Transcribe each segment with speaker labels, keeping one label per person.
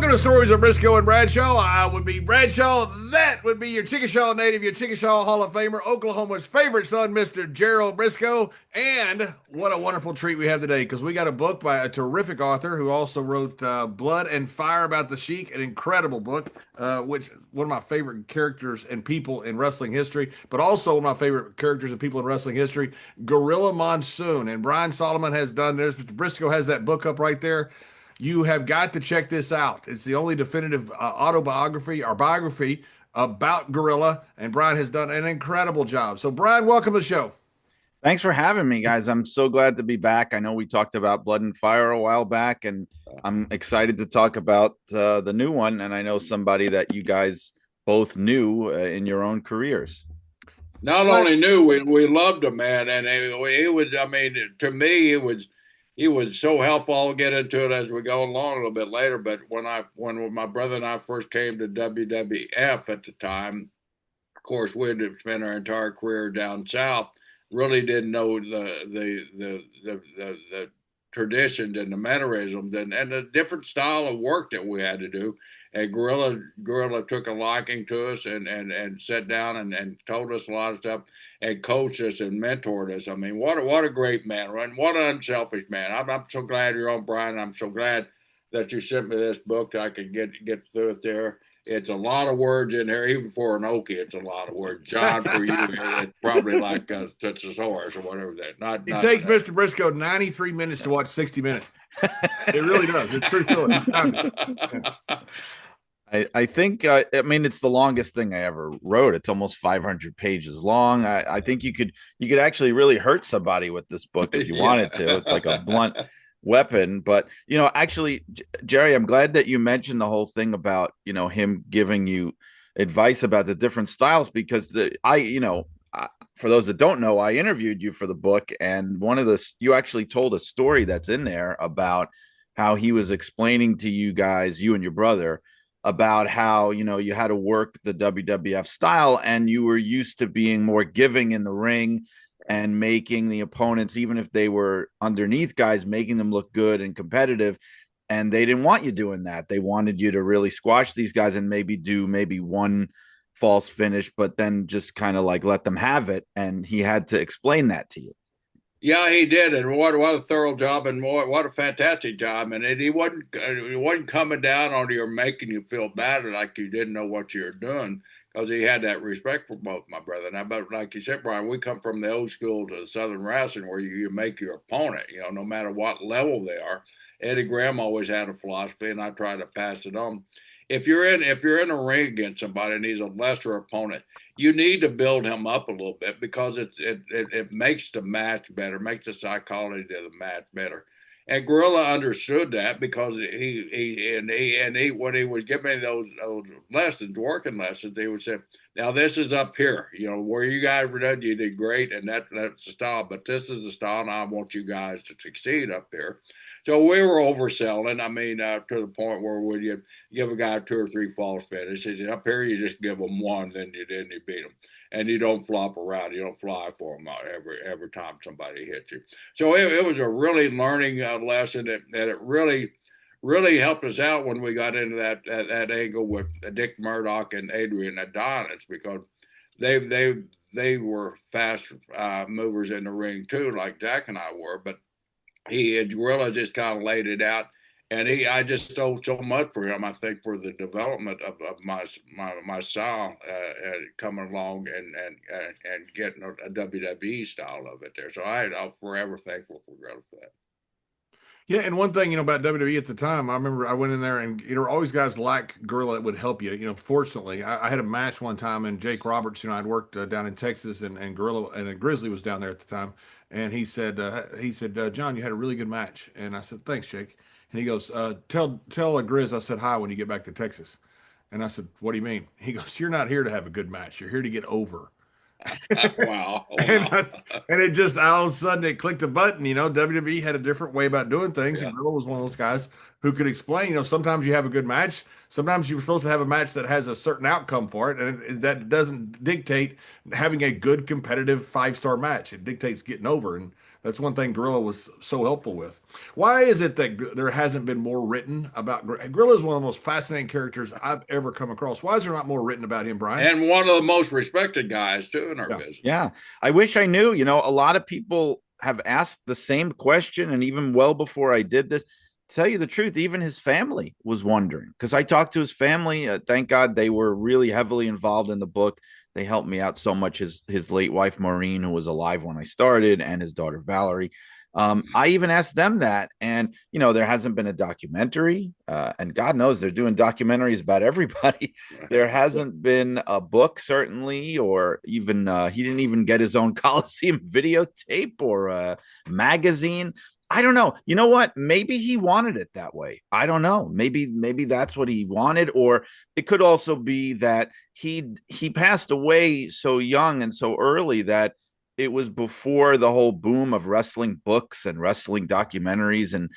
Speaker 1: Welcome to Stories of Brisco and Bradshaw. I would be Bradshaw. That would be your Chickasha native, your Chickasha Hall of Famer, Oklahoma's favorite son, Mr. Gerald Brisco. And what a wonderful treat we have today because we got a book by a terrific author who also wrote Blood and Fire About the Sheik, an incredible book, which one of my favorite characters and people in wrestling history, but also one of my favorite characters and people in wrestling history, Gorilla Monsoon. And Brian Solomon has done this. Mr. Brisco has that book up right there. You have got to check this out. It's the only definitive autobiography or biography about Gorilla, and Brian has done an incredible job. So, Brian, welcome to the show.
Speaker 2: Thanks for having me, guys. I'm so glad to be back. I know we talked about Blood and Fire a while back, and I'm excited to talk about the new one. And I know somebody that you guys both knew in your own careers.
Speaker 3: Not only knew, we loved him, man, and it was. I mean, to me, he was so helpful. I'll get into it as we go along a little bit later. But when my brother and I first came to WWF at the time, of course, we had spent our entire career down south. Really didn't know the traditions and the mannerisms and the different style of work that we had to do. And Gorilla took a liking to us and sat down and told us a lot of stuff and coached us and mentored us. I mean, what a great man, and what an unselfish man. I'm so glad you're on, Brian. I'm so glad that you sent me this book that I could get through it there. It's a lot of words in there, even for an Okie. It's a lot of words. John, for you, it's probably like a thesaurus or whatever that.
Speaker 1: It takes Mr. Brisco 93 minutes to watch 60 minutes. It really does. It's true feeling.
Speaker 2: I think I mean it's the longest thing I ever wrote. It's almost 500 pages long. I think you could actually really hurt somebody with this book if you wanted to. It's like a blunt weapon. But actually, Jerry, I'm glad that you mentioned the whole thing about him giving you advice about the different styles, because for those that don't know, I interviewed you for the book, and you actually told a story that's in there about how he was explaining to you guys, you and your brother, about how you had to work the WWF style, and you were used to being more giving in the ring and making the opponents, even if they were underneath guys, making them look good and competitive. And they didn't want you doing that. They wanted you to really squash these guys and maybe do one false finish, but then just kind of like let them have it. And he had to explain that to you.
Speaker 3: Yeah, he did, and what a thorough job, and what a fantastic job. And he wasn't coming down on you or making you feel bad like you didn't know what you were doing, because he had that respect for both my brother and I. But like you said, Brian, we come from the old school to Southern wrestling where you make your opponent, no matter what level they are. Eddie Graham always had a philosophy, and I try to pass it on. If you're in a ring against somebody and he's a lesser opponent, you need to build him up a little bit, because it makes the match better, makes the psychology of the match better. And Gorilla understood that, because he when he was giving me those lessons, working lessons, he would say, "Now this is up here, where you guys were done, you did great, and that's the style. But this is the style, and I want you guys to succeed up here." So we were overselling. I mean, to the point where we give a guy 2 or 3 false finishes. Up here, you just give them one, then you beat them, and you don't flop around. You don't fly for them every time somebody hits you. So it was a really learning lesson that it really helped us out when we got into that angle with Dick Murdoch and Adrian Adonis, because they were fast movers in the ring too, like Jack and I were, but Gorilla just kind of laid it out, and I just stole so much for him. I think for the development of my style coming along and getting a WWE style of it there. So I'm forever thankful for Gorilla for that.
Speaker 1: Yeah, and one thing, about WWE at the time, I remember I went in there, and there were always guys like Gorilla that would help you. Fortunately, I had a match one time, and Jake Roberts, I'd worked down in Texas, and Gorilla and Grizzly was down there at the time, and he said, John, you had a really good match, and I said, thanks, Jake, and he goes, tell Grizz I said hi when you get back to Texas, and I said, what do you mean? He goes, you're not here to have a good match, you're here to get over.
Speaker 3: Wow.
Speaker 1: And it just all of a sudden it clicked a button. WWE had a different way about doing things, and Gorilla was one of those guys who could explain. Sometimes you have a good match, sometimes you're supposed to have a match that has a certain outcome for it, and that doesn't dictate having a good competitive 5-star match. It dictates getting over, and That's one thing Gorilla was so helpful with. Why is it that there hasn't been more written about Gorilla? Is one of the most fascinating characters I've ever come across. Why is there not more written about him, Brian?
Speaker 3: And one of the most respected guys too in our business.
Speaker 2: Yeah. I wish I knew. A lot of people have asked the same question, and even well before I did this, tell you the truth, even his family was wondering, because I talked to his family. Thank God they were really heavily involved in the book. They helped me out so much. His late wife Maureen, who was alive when I started, and his daughter Valerie. I even asked them that, and there hasn't been a documentary, and God knows they're doing documentaries about everybody. There hasn't been a book, certainly, or even he didn't even get his own Coliseum videotape or a magazine. I don't know. You know what? Maybe he wanted it that way. I don't know. Maybe that's what he wanted, or it could also be that he passed away so young and so early that it was before the whole boom of wrestling books and wrestling documentaries, and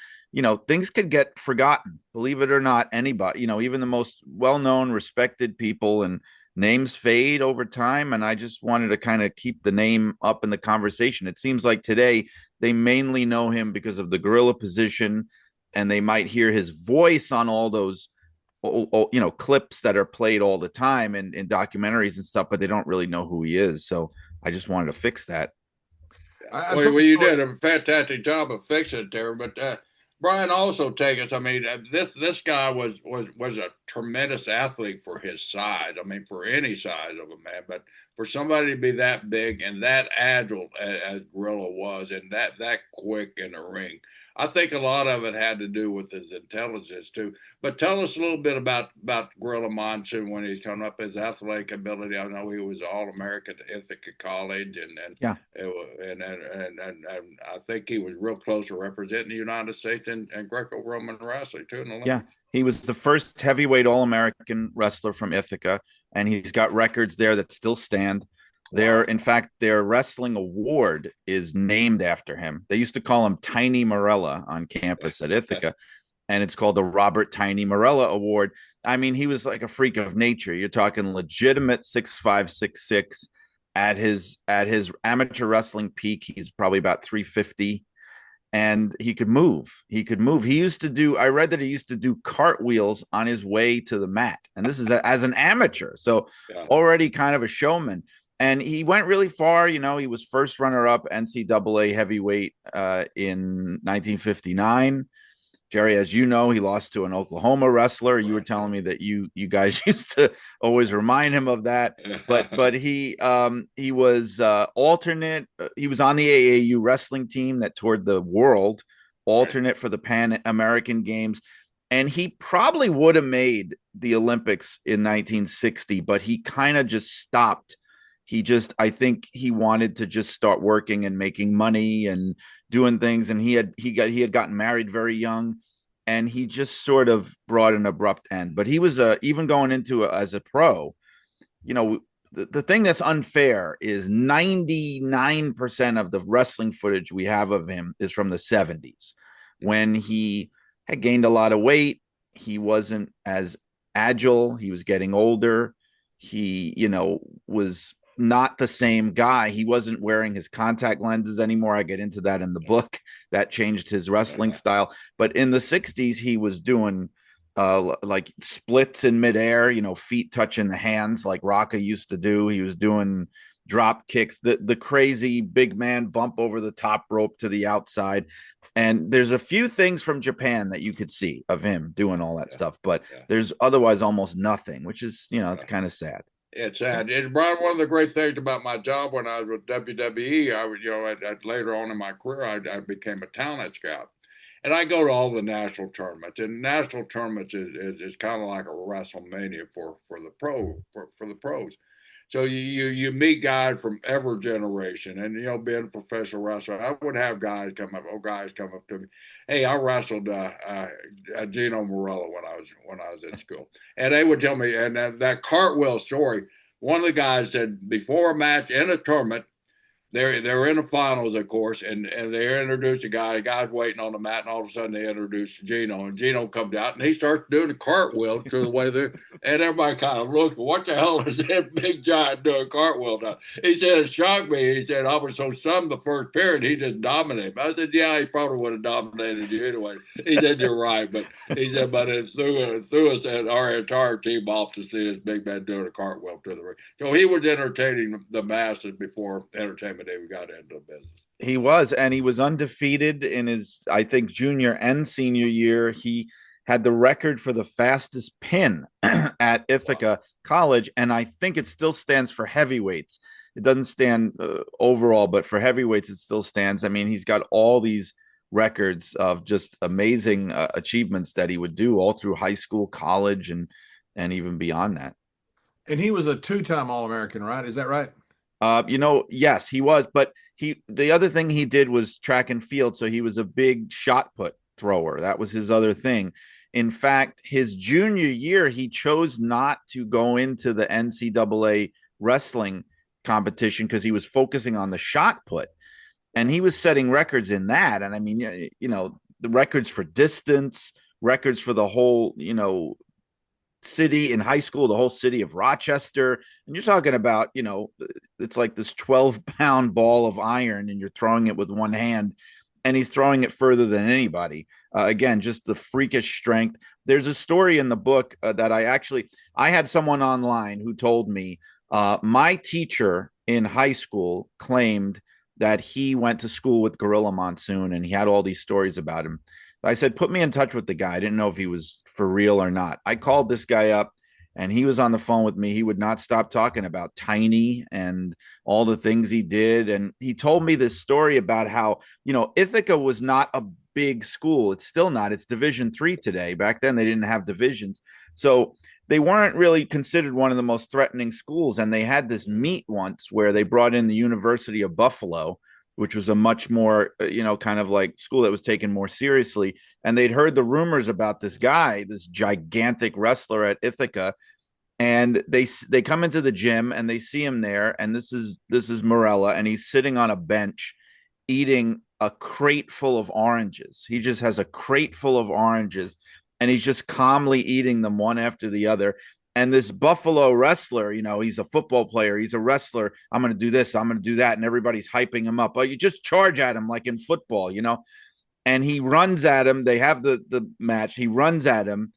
Speaker 2: things could get forgotten. Believe it or not, anybody, even the most well-known, respected people, and names fade over time. And I just wanted to kind of keep the name up in the conversation. It seems like today they mainly know him because of the Gorilla position, and they might hear his voice on all those clips that are played all the time in documentaries and stuff, but they don't really know who he is. So I just wanted to fix that.
Speaker 3: Well, you did a fantastic job of fixing it there, but Brian also take us. I mean, this guy was a tremendous athlete for his size. I mean, for any size of a man, but for somebody to be that big and that agile as Gorilla was, and that quick in the ring, I think a lot of it had to do with his intelligence too. But tell us a little bit about Gorilla Monsoon when he's coming up, his athletic ability. I know he was All-American at Ithaca College, and I think he was real close to representing the United States and Greco-Roman wrestling too in the Olympics.
Speaker 2: Yeah, he was the first heavyweight All-American wrestler from Ithaca, and he's got records there that still stand. In fact, their wrestling award is named after him. They used to call him Tiny Marella on campus at Ithaca, and it's called the Robert Tiny Marella Award. I mean, he was like a freak of nature. You're talking legitimate 6'5", 6'6". At his amateur wrestling peak, he's probably about 350, and he could move. He used to do, I read that he used to do cartwheels on his way to the mat, and this is as an amateur, so already kind of a showman. And he went really far. He was first runner-up NCAA heavyweight in 1959. Jerry, as you know, he lost to an Oklahoma wrestler. You were telling me that you guys used to always remind him of that. But he was alternate. He was on the AAU wrestling team that toured the world, alternate for the Pan American Games. And he probably would have made the Olympics in 1960, but he kind of just stopped. I think he wanted to just start working and making money and doing things. And he had gotten married very young, and he just sort of brought an abrupt end. But he was even going into as a pro, the thing that's unfair is 99% of the wrestling footage we have of him is from the 70s, when he had gained a lot of weight. He wasn't as agile. He was getting older. He, was not the same guy. He wasn't wearing his contact lenses anymore. I get into that in the book. That changed his wrestling style. But in the 60s, he was doing like splits in midair, feet touching the hands like Rocca used to do. He was doing drop kicks, the crazy big man bump over the top rope to the outside. And there's a few things from Japan that you could see of him doing all that stuff, but there's otherwise almost nothing, which is, it's kind of sad.
Speaker 3: It's sad. It's one of the great things about my job when I was with WWE. I was, later on in my career, I became a talent scout, and I go to all the national tournaments. And national tournaments is kind of like a WrestleMania for the pros. So you meet guys from every generation, and being a professional wrestler, I would have guys come up to me. Hey, I wrestled Gino Morello when I was in school, and they would tell me, and that cartwheel story. One of the guys said before a match in a tournament, they're in the finals, of course, and they introduce a guy. The guy's waiting on the mat, and all of a sudden they introduce Gino, and Gino comes out and he starts doing a cartwheel to the way And everybody kind of looked, what the hell is that big giant doing cartwheel now? He said, it shocked me. He said, I was so stunned the first period, he just dominated. I said, yeah, he probably would have dominated you anyway. He said, you're right. But he said, but it threw us and our entire team off to see this big man doing a cartwheel to the ring. So he was entertaining the masses before Entertainment Day we got into the business.
Speaker 2: He was, and he was undefeated in his, I think, junior and senior year. He had the record for the fastest pin at Ithaca College, and I think it still stands for heavyweights. It doesn't stand overall, but for heavyweights, it still stands. I mean, he's got all these records of just amazing achievements that he would do all through high school, college, and even beyond that.
Speaker 1: And he was a 2-time All-American, right? Is that right?
Speaker 2: Yes, he was. But the other thing he did was track and field. So he was a big shot put thrower. That was his other thing. In fact, his junior year, he chose not to go into the NCAA wrestling competition because he was focusing on the shot put. And he was setting records in that. And I mean, the records for distance, records for the whole, city in high school, the whole city of Rochester. And you're talking about, it's like this 12-pound ball of iron and you're throwing it with one hand and he's throwing it further than anybody. Again, just the freakish strength. There's a story in the book that I had someone online who told me my teacher in high school claimed that he went to school with Gorilla Monsoon and he had all these stories about him. I said, put me in touch with the guy. I didn't know if he was for real or not. I called this guy up and he was on the phone with me. He would not stop talking about Tiny and all the things he did. And he told me this story about how, Ithaca was not a big school. It's still not. It's Division III today. Back then, they didn't have divisions. So they weren't really considered one of the most threatening schools. And they had this meet once where they brought in the University of Buffalo, which was a much more, kind of like school that was taken more seriously. And they'd heard the rumors about this guy, this gigantic wrestler at Ithaca. And they come into the gym and they see him there. And this is Marella, and he's sitting on a bench eating a crate full of oranges. He just has a crate full of oranges and he's just calmly eating them one after the other. And this Buffalo wrestler, he's a football player. He's a wrestler. I'm going to do this. I'm going to do that. And everybody's hyping him up. But you just charge at him like in football, And he runs at him. They have the match. He runs at him.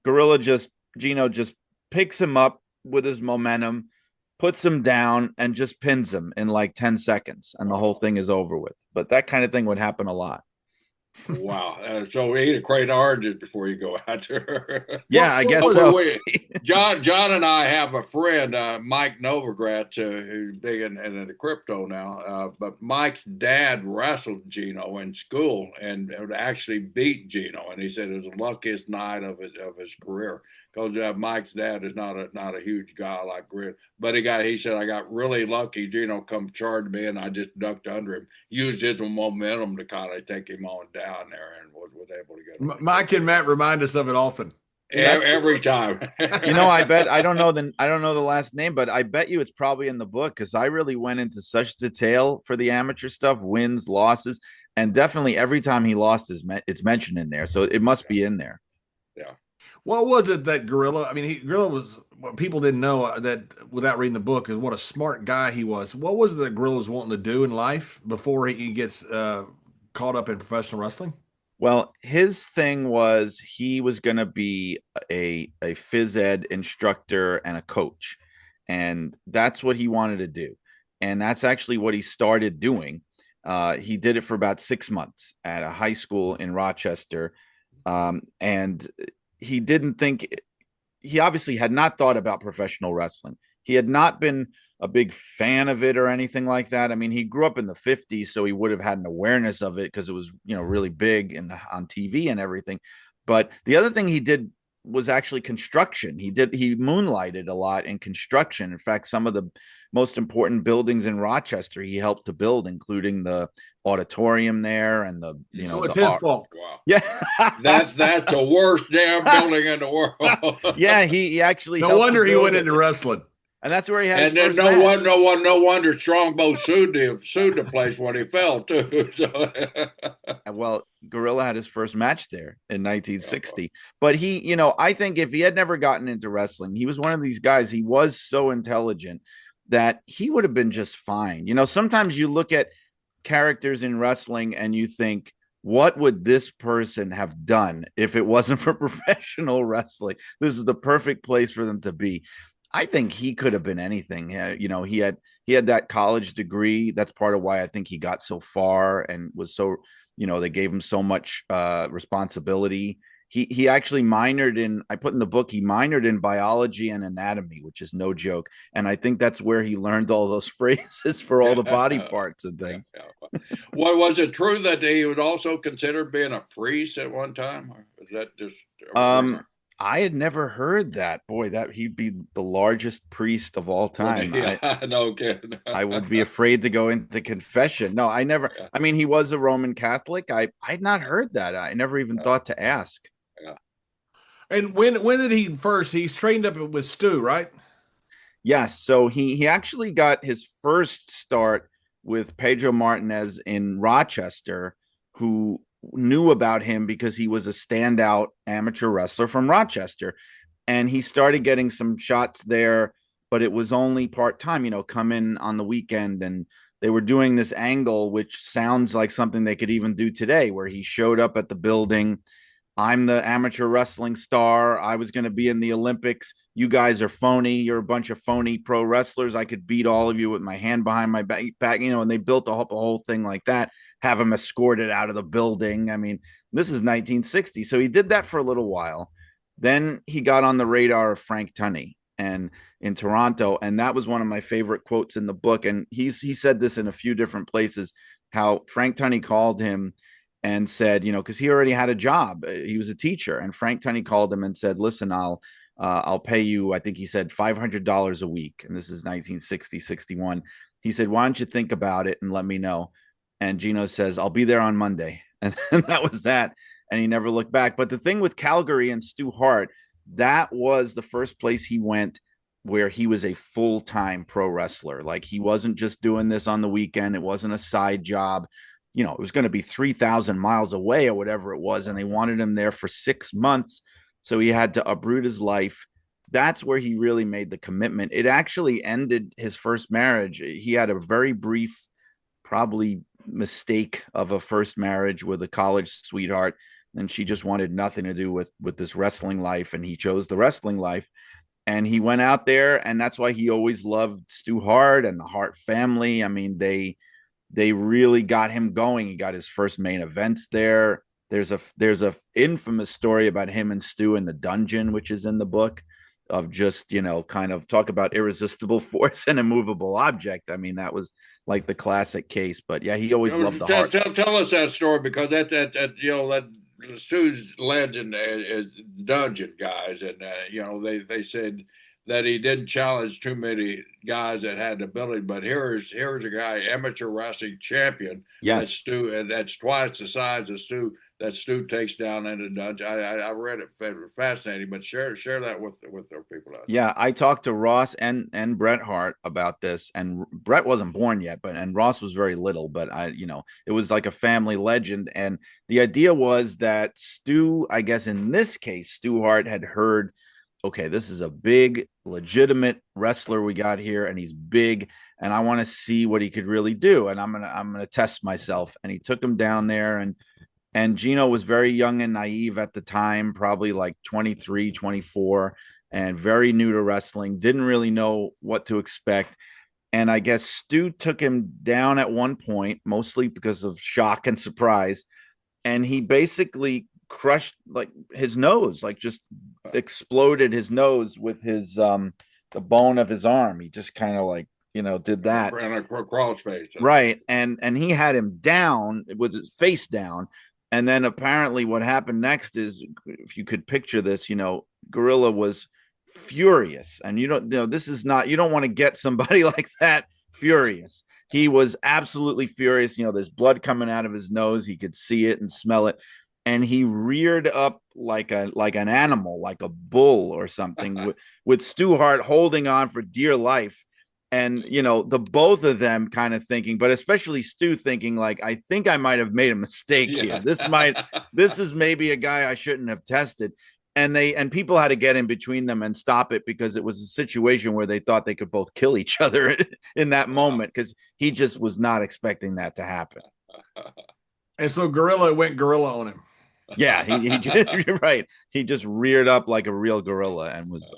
Speaker 2: Gino just picks him up with his momentum, puts him down, and just pins him in like 10 seconds. And the whole thing is over with. But that kind of thing would happen a lot.
Speaker 3: Wow. So eat a crate of oranges before you go out there.
Speaker 2: Yeah, I guess so.
Speaker 3: John and I have a friend, Mike Novogratz, who's big in the crypto now. But Mike's dad wrestled Gino in school and actually beat Gino. And he said it was the luckiest night of his career. Because Mike's dad is not a huge guy like Grit, but he said I got really lucky. Gino come charged me and I just ducked under him, used his momentum to kind of take him on down there, and was able to get him.
Speaker 1: Mike and Matt remind us of it often.
Speaker 3: Every time.
Speaker 2: I bet I don't know the last name, but I bet you it's probably in the book because I really went into such detail for the amateur stuff, wins, losses, and definitely every time he lost it's mentioned in there, so it must be in there.
Speaker 3: Yeah.
Speaker 1: What was it that Gorilla? I mean, Gorilla was what people didn't know that without reading the book is what a smart guy he was. What was it that Gorilla was wanting to do in life before he gets caught up in professional wrestling?
Speaker 2: Well, his thing was he was going to be a phys ed instructor and a coach, and that's what he wanted to do, and that's actually what he started doing. He did it for about 6 months at a high school in Rochester, and he obviously had not thought about professional wrestling. He had not been a big fan of it or anything like that. I mean, he grew up in the 50s, so he would have had an awareness of it because it was, really big and on TV and everything. But the other thing he did was actually construction. He moonlighted a lot in construction. In fact, some of the most important buildings in Rochester he helped to build, including the auditorium there and
Speaker 1: so it's his fault.
Speaker 3: Wow.
Speaker 2: Yeah.
Speaker 3: that's the worst damn building in the world.
Speaker 2: Yeah, he actually
Speaker 1: no wonder he went into wrestling.
Speaker 2: And that's where he had
Speaker 3: And
Speaker 2: his
Speaker 3: then
Speaker 2: first match.
Speaker 3: no wonder Strongbow sued the place when he fell too. So,
Speaker 2: Well, Gorilla had his first match there in 1960. But he, I think if he had never gotten into wrestling, he was one of these guys. He was so intelligent that he would have been just fine. Sometimes you look at characters in wrestling and you think, what would this person have done if it wasn't for professional wrestling? This is the perfect place for them to be. I think he could have been anything. He had that college degree. That's part of why I think he got so far and was so, they gave him so much responsibility. He actually minored in, I put in the book, he minored in biology and anatomy, which is no joke. And I think that's where he learned all those phrases for all the body parts and things.
Speaker 3: Well, was it true that he was also considered being a priest at one time? Or was that just
Speaker 2: I had never heard that. Boy, that he'd be the largest priest of all time.
Speaker 3: Yeah, no kidding.
Speaker 2: I would be afraid to go into confession. No, I never.
Speaker 3: Yeah.
Speaker 2: I mean, he was a Roman Catholic. I'd not heard that. I never even thought to ask.
Speaker 3: Yeah.
Speaker 1: And when did he's trained up with Stu, right?
Speaker 2: Yes. So he actually got his first start with Pedro Martinez in Rochester, who knew about him because he was a standout amateur wrestler from Rochester. And he started getting some shots there, but it was only part-time, come in on the weekend. And they were doing this angle, which sounds like something they could even do today, where he showed up at the building. I'm the amateur wrestling star. I was going to be in the Olympics. You guys are phony. You're a bunch of phony pro wrestlers. I could beat all of you with my hand behind my back, and they built a whole thing like that, have him escorted out of the building. I mean, this is 1960. So he did that for a little while. Then he got on the radar of Frank Tunney and in Toronto. And that was one of my favorite quotes in the book. And he said this in a few different places, how Frank Tunney called him and said, because he already had a job. He was a teacher. And Frank Tunney called him and said, listen, I'll pay you, I think he said $500 a week. And this is 1960, 61. He said, why don't you think about it and let me know? And Gino says, I'll be there on Monday. And that was that. And he never looked back. But the thing with Calgary and Stu Hart, that was the first place he went where he was a full-time pro wrestler. Like, he wasn't just doing this on the weekend. It wasn't a side job. It was going to be 3,000 miles away or whatever it was. And they wanted him there for 6 months. So he had to uproot his life. That's where he really made the commitment. It actually ended his first marriage. He had a very brief, probably mistake of a first marriage with a college sweetheart. And she just wanted nothing to do with this wrestling life. And he chose the wrestling life. And he went out there. And that's why he always loved Stu Hart and the Hart family. I mean, they really got him going. He got his first main events there. There's a infamous story about him and Stu in the dungeon, which is in the book, of just, kind of talk about irresistible force and immovable object. I mean, that was like the classic case. But yeah, he always loved the Hearts.
Speaker 3: Tell us that story, because that Stu's legend is dungeon guys, and they said that he didn't challenge too many guys that had the ability. But here's a guy, amateur wrestling champion.
Speaker 2: Yes.
Speaker 3: That's Stu, and that's twice the size of Stu. That Stu takes down in the dungeon. I read it, fascinating. But share that with our people out there.
Speaker 2: Yeah, I talked to Ross and Bret Hart about this, and Bret wasn't born yet, and Ross was very little. But it was like a family legend, and the idea was that Stu, I guess in this case, Stu Hart had heard, okay, this is a big, legitimate wrestler we got here, and he's big, and I want to see what he could really do, and I'm gonna test myself. And he took him down there, and Gino was very young and naive at the time, probably like 23, 24, and very new to wrestling, didn't really know what to expect. And I guess Stu took him down at one point, mostly because of shock and surprise, and he basically crushed like his nose, like just exploded his nose with his the bone of his arm. He just kind of like did that,
Speaker 3: cross face,
Speaker 2: right? And he had him down with his face down. And then apparently what happened next is, if you could picture this, Gorilla was furious, and this is not, you don't want to get somebody like that furious. He was absolutely furious. There's blood coming out of his nose. He could see it and smell it. and he reared up like an animal, like a bull or something, with Stu Hart holding on for dear life. And the both of them kind of thinking, but especially Stu thinking, like, I think I might have made a mistake here. This is maybe a guy I shouldn't have tested. And people had to get in between them and stop it, because it was a situation where they thought they could both kill each other in that moment, because he just was not expecting that to happen.
Speaker 1: And so Gorilla went gorilla on him.
Speaker 2: Yeah, you're right. He just reared up like a real gorilla and was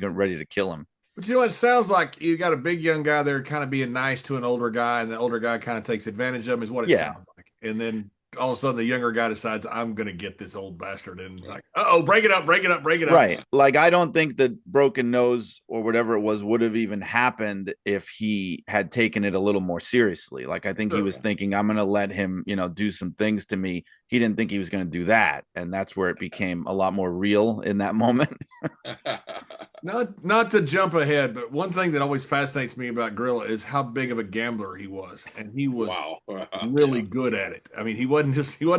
Speaker 2: ready to kill him.
Speaker 1: But you know what? It sounds like you got a big young guy there kind of being nice to an older guy, and the older guy kind of takes advantage of him, is what it sounds like. And then all of a sudden the younger guy decides, I'm going to get this old bastard. And like, break it up, break it up, break it up.
Speaker 2: Right. Like, I don't think the broken nose or whatever it was would have even happened if he had taken it a little more seriously. Like, I think he was thinking, I'm going to let him, do some things to me. He didn't think he was going to do that. And that's where it became a lot more real in that moment.
Speaker 1: Not to jump ahead, but one thing that always fascinates me about Gorilla is how big of a gambler he was, and he was really good at it. I mean, he wasn't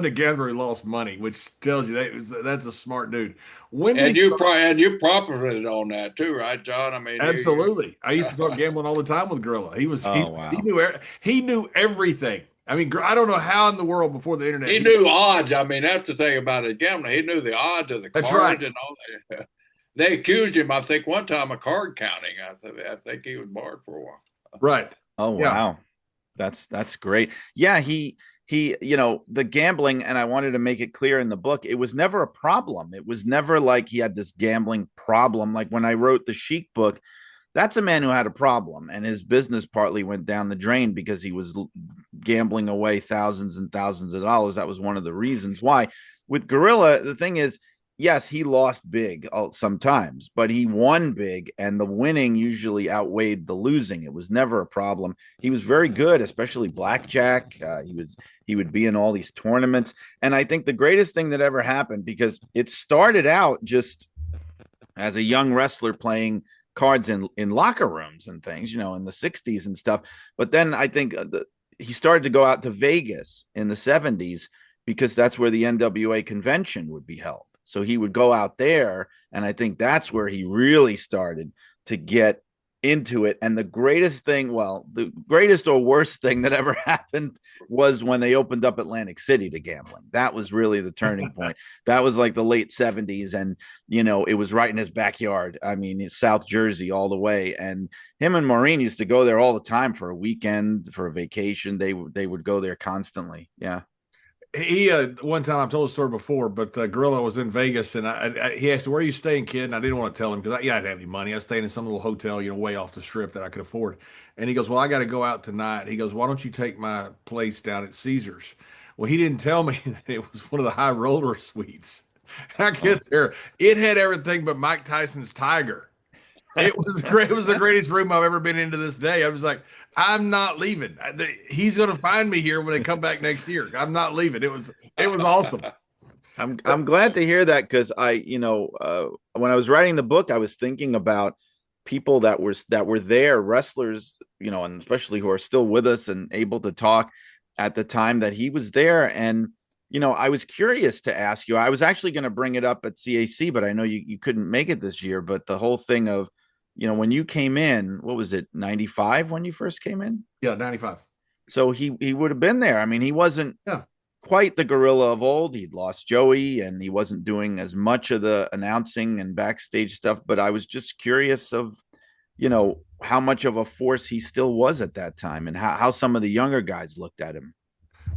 Speaker 1: a gambler who lost money, which tells you that's a smart dude.
Speaker 3: You profited on that too, right, John? I mean,
Speaker 1: absolutely. I used to talk gambling all the time with Gorilla. He knew everything. I mean, I don't know how in the world before the internet
Speaker 3: he knew odds. I mean, that's the thing about his gambling. He knew the odds of the cards and all that. They accused him, I think, one time of card counting. I think he was barred for a while.
Speaker 1: Right.
Speaker 2: Oh, wow. That's great. Yeah, he the gambling, and I wanted to make it clear in the book, it was never a problem. It was never like he had this gambling problem. Like when I wrote the Sheik book, that's a man who had a problem, and his business partly went down the drain because he was gambling away thousands and thousands of dollars. That was one of the reasons why. With Gorilla, the thing is, yes, he lost big sometimes, but he won big, and the winning usually outweighed the losing. It was never a problem. He was very good, especially blackjack. He would be in all these tournaments, and I think the greatest thing that ever happened, because it started out just as a young wrestler playing cards in locker rooms and things, in the 60s and stuff. But then I think he started to go out to Vegas in the 70s, because that's where the NWA convention would be held. So he would go out there, and I think that's where he really started to get into it. And the greatest or worst thing that ever happened was when they opened up Atlantic City to gambling. That was really the turning point. That was like the late 70s, and it was right in his backyard. I mean, South Jersey all the way. And him and Maureen used to go there all the time for a weekend, for a vacation. They would go there constantly. Yeah.
Speaker 1: He one time, I've told the story before, but Gorilla was in Vegas, and he asked, "Where are you staying, kid?" And I didn't want to tell him because I didn't have any money. I was staying in some little hotel, way off the strip that I could afford. And he goes, "Well, I got to go out tonight." He goes, "Why don't you take my place down at Caesars?" Well, he didn't tell me that it was one of the high roller suites. And I get there, it had everything but Mike Tyson's Tiger. It was great. It was the greatest room I've ever been in to this day. I was like, I'm not leaving. He's going to find me here when they come back next year. I'm not leaving. It was awesome.
Speaker 2: I'm glad to hear that, because when I was writing the book, I was thinking about people that were there, wrestlers, and especially who are still with us and able to talk at the time that he was there. And I was curious to ask you. I was actually going to bring it up at CAC, but I know you couldn't make it this year. But the whole thing of, when you came in, what was it, 95 when you first came in?
Speaker 1: Yeah, 95.
Speaker 2: So he would have been there. I mean, he wasn't quite the Gorilla of old. He'd lost Joey, and he wasn't doing as much of the announcing and backstage stuff. But I was just curious of, how much of a force he still was at that time, and how some of the younger guys looked at him.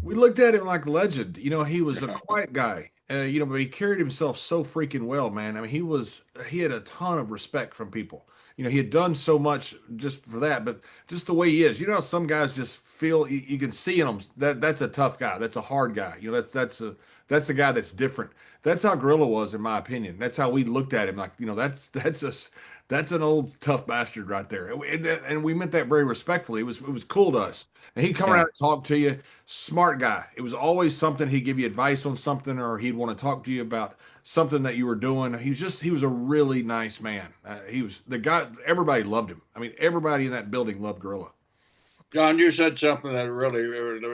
Speaker 1: We looked at him like legend. He was a quiet guy, but he carried himself so freaking well, man. I mean, he had a ton of respect from people. He had done so much just for that, but just the way he is, some guys just feel you can see in them that's a tough guy. That's a hard guy. That's a guy that's different. That's how Gorilla was, in my opinion. That's how we looked at him. Like, that's an old tough bastard right there. And we meant that very respectfully. It was cool to us. And he'd come around and talk to you. Smart guy. It was always something. He'd give you advice on something, or he'd want to talk to you about something that you were doing. He was a really nice man. He was the guy. Everybody loved him. I mean, everybody in that building loved Gorilla.
Speaker 3: John, you said something that really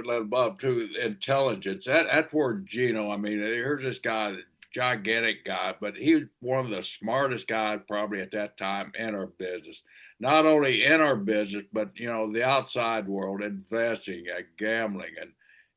Speaker 3: led above too. Intelligence. That's where Gino. I mean, here's this guy, gigantic guy, but he was one of the smartest guys probably at that time in our business. Not only in our business, but the outside world, investing, gambling,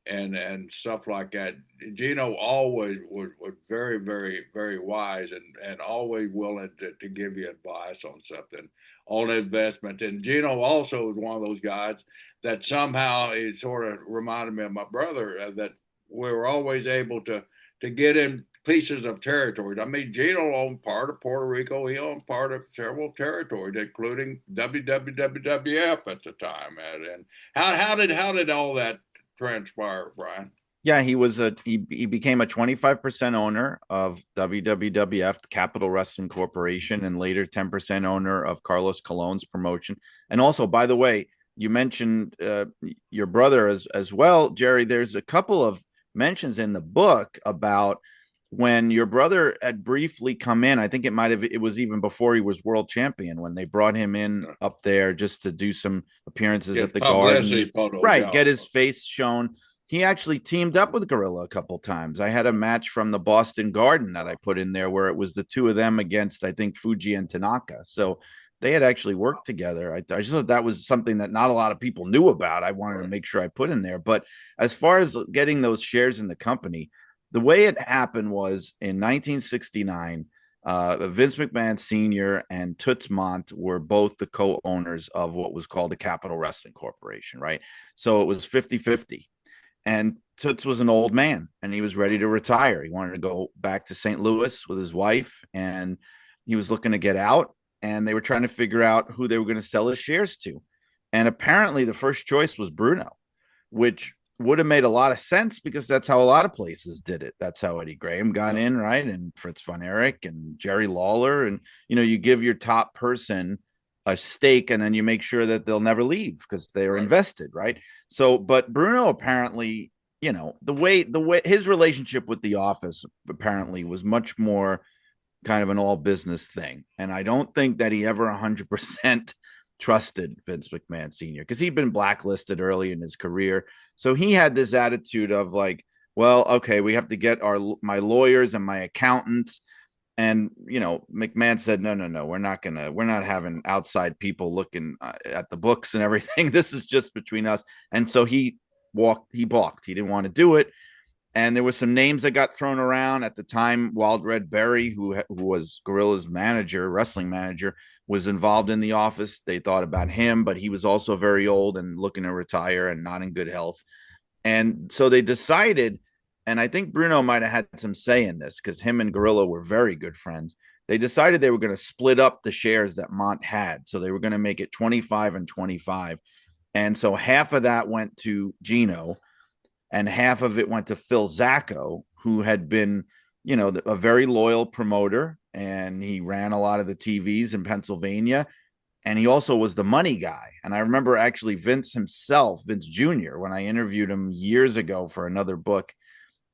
Speaker 3: and stuff like that. Gino always was very, very, very wise and always willing to give you advice on something, on investment. And Gino also is one of those guys that somehow it sort of reminded me of my brother, that we were always able to get in pieces of territories. I mean, Gino owned part of Puerto Rico. He owned part of several territories, including WWF at the time. And how did all that transpire, Brian?
Speaker 2: Yeah, he became a 25% owner of WWF, Capital Wrestling Corporation, and later 10% owner of Carlos Colon's promotion. And also, by the way, you mentioned your brother as well, Jerry. There's a couple of mentions in the book about when your brother had briefly come in. I think it was even before he was world champion, when they brought him in up there just to do some appearances at the Garden, right? Get his face shown. He actually teamed up with Gorilla a couple times. I had a match from the Boston Garden that I put in there where it was the two of them against, I think, Fuji and Tanaka. So they had actually worked together. I just thought that was something that not a lot of people knew about. I wanted to make sure I put in there. But as far as getting those shares in the company, the way it happened was in 1969, Vince McMahon Sr. and Toots Mondt were both the co-owners of what was called the Capital Wrestling Corporation, right? So it was 50-50. And Toots was an old man and he was ready to retire. He wanted to go back to St. Louis with his wife, and he was looking to get out, and they were trying to figure out who they were going to sell his shares to. And apparently the first choice was Bruno, which would have made a lot of sense because that's how a lot of places did it. That's how Eddie Graham got in, right? And Fritz von Erich and Jerry Lawler. And, you give your top person a stake and then you make sure that they'll never leave because they're invested, right? So, but Bruno apparently, the way his relationship with the office apparently was much more kind of an all business thing. And I don't think that he ever 100% trusted Vince McMahon Sr. because he'd been blacklisted early in his career. So he had this attitude of like, well, okay, we have to get my lawyers and my accountants. And, McMahon said, no, we're not having outside people looking at the books and everything. This is just between us. And so he balked. He didn't want to do it. And there were some names that got thrown around at the time. Wild Red Berry, who was Gorilla's wrestling manager, was involved in the office. They thought about him, but he was also very old and looking to retire and not in good health. And so they decided, and I think Bruno might have had some say in this because him and Gorilla were very good friends. They decided they were going to split up the shares that Mondt had. So they were going to make it 25 and 25. And so half of that went to Gino and half of it went to Phil Zacco, who had been, a very loyal promoter, and he ran a lot of the TVs in Pennsylvania. And he also was the money guy. And I remember actually Vince Jr., when I interviewed him years ago for another book,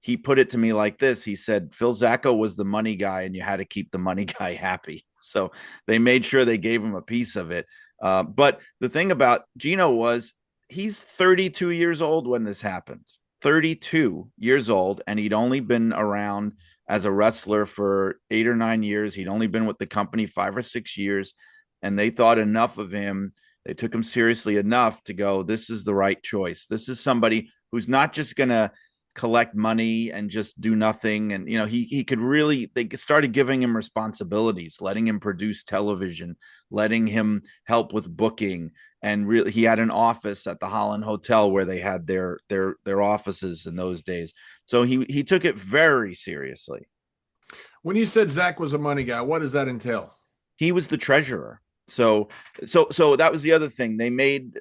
Speaker 2: he put it to me like this. He said, Phil Zacco was the money guy and you had to keep the money guy happy. So they made sure they gave him a piece of it. But the thing about Gino was he's 32 years old when this happens. 32 years old, and he'd only been around as a wrestler for 8 or 9 years. He'd only been with the company 5 or 6 years, and they thought enough of him. They took him seriously enough to go, this is the right choice. This is somebody who's not just going to collect money and just do nothing. And, he could really, they started giving him responsibilities, letting him produce television, letting him help with booking. And really, he had an office at the Holland Hotel where they had their offices in those days. So he took it very seriously.
Speaker 1: When you said Zach was a money guy, what does that entail?
Speaker 2: He was the treasurer. So that was the other thing. They made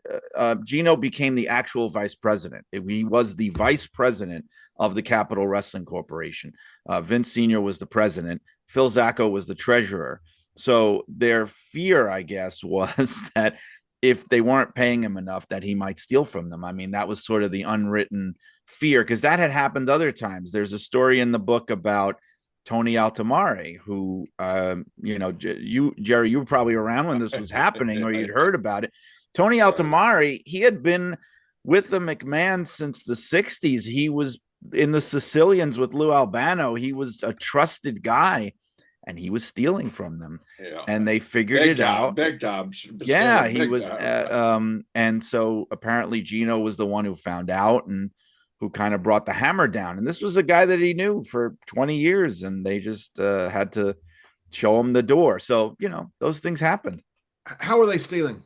Speaker 2: Gino became the actual vice president. He was the vice president of the Capital Wrestling Corporation. Vince Sr. was the president. Phil Zacco was the treasurer. So their fear, I guess, was that if they weren't paying him enough, that he might steal from them. I mean, that was sort of the unwritten fear, because that had happened other times. There's a story in the book about Tony Altomare, who, Jerry, you were probably around when this was happening, or you'd heard about it. Tony Altomare, he had been with the McMahon since the 60s. He was in the Sicilians with Lou Albano. He was a trusted guy, and he was stealing from them.
Speaker 3: Yeah.
Speaker 2: And they figured it out.
Speaker 3: Big time.
Speaker 2: Yeah, he was. And so apparently Gino was the one who found out and who kind of brought the hammer down. And this was a guy that he knew for 20 years, and they just had to show him the door. So, those things happened.
Speaker 1: How are they stealing?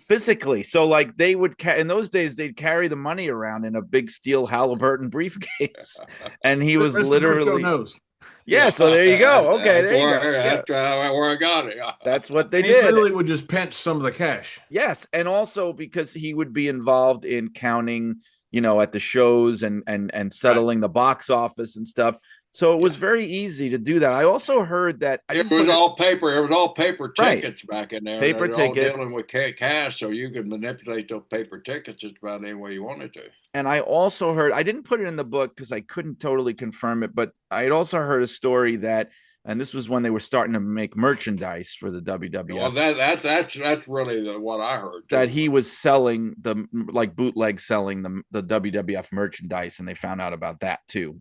Speaker 2: Physically. So like they would in those days, they'd carry the money around in a big steel Halliburton briefcase. And he was literally
Speaker 1: knows.
Speaker 2: Yeah, so there you go. Okay, there you go.
Speaker 3: That's where I got it.
Speaker 2: That's what they
Speaker 1: He
Speaker 2: did.
Speaker 1: literally would just pinch some of the cash.
Speaker 2: Yes, and also because he would be involved in counting, at the shows and settling the box office and stuff. So it was very easy to do that. I also heard that
Speaker 3: it was all paper. It was all paper tickets back in there.
Speaker 2: Paper tickets,
Speaker 3: all dealing with cash, so you could manipulate those paper tickets just about any way you wanted to.
Speaker 2: And I also heard, I didn't put it in the book because I couldn't totally confirm it, but I had also heard a story that, and this was when they were starting to make merchandise for the WWF.
Speaker 3: Well, that's really what I heard.
Speaker 2: Too. That he was selling bootleg selling the WWF merchandise, and they found out about that too.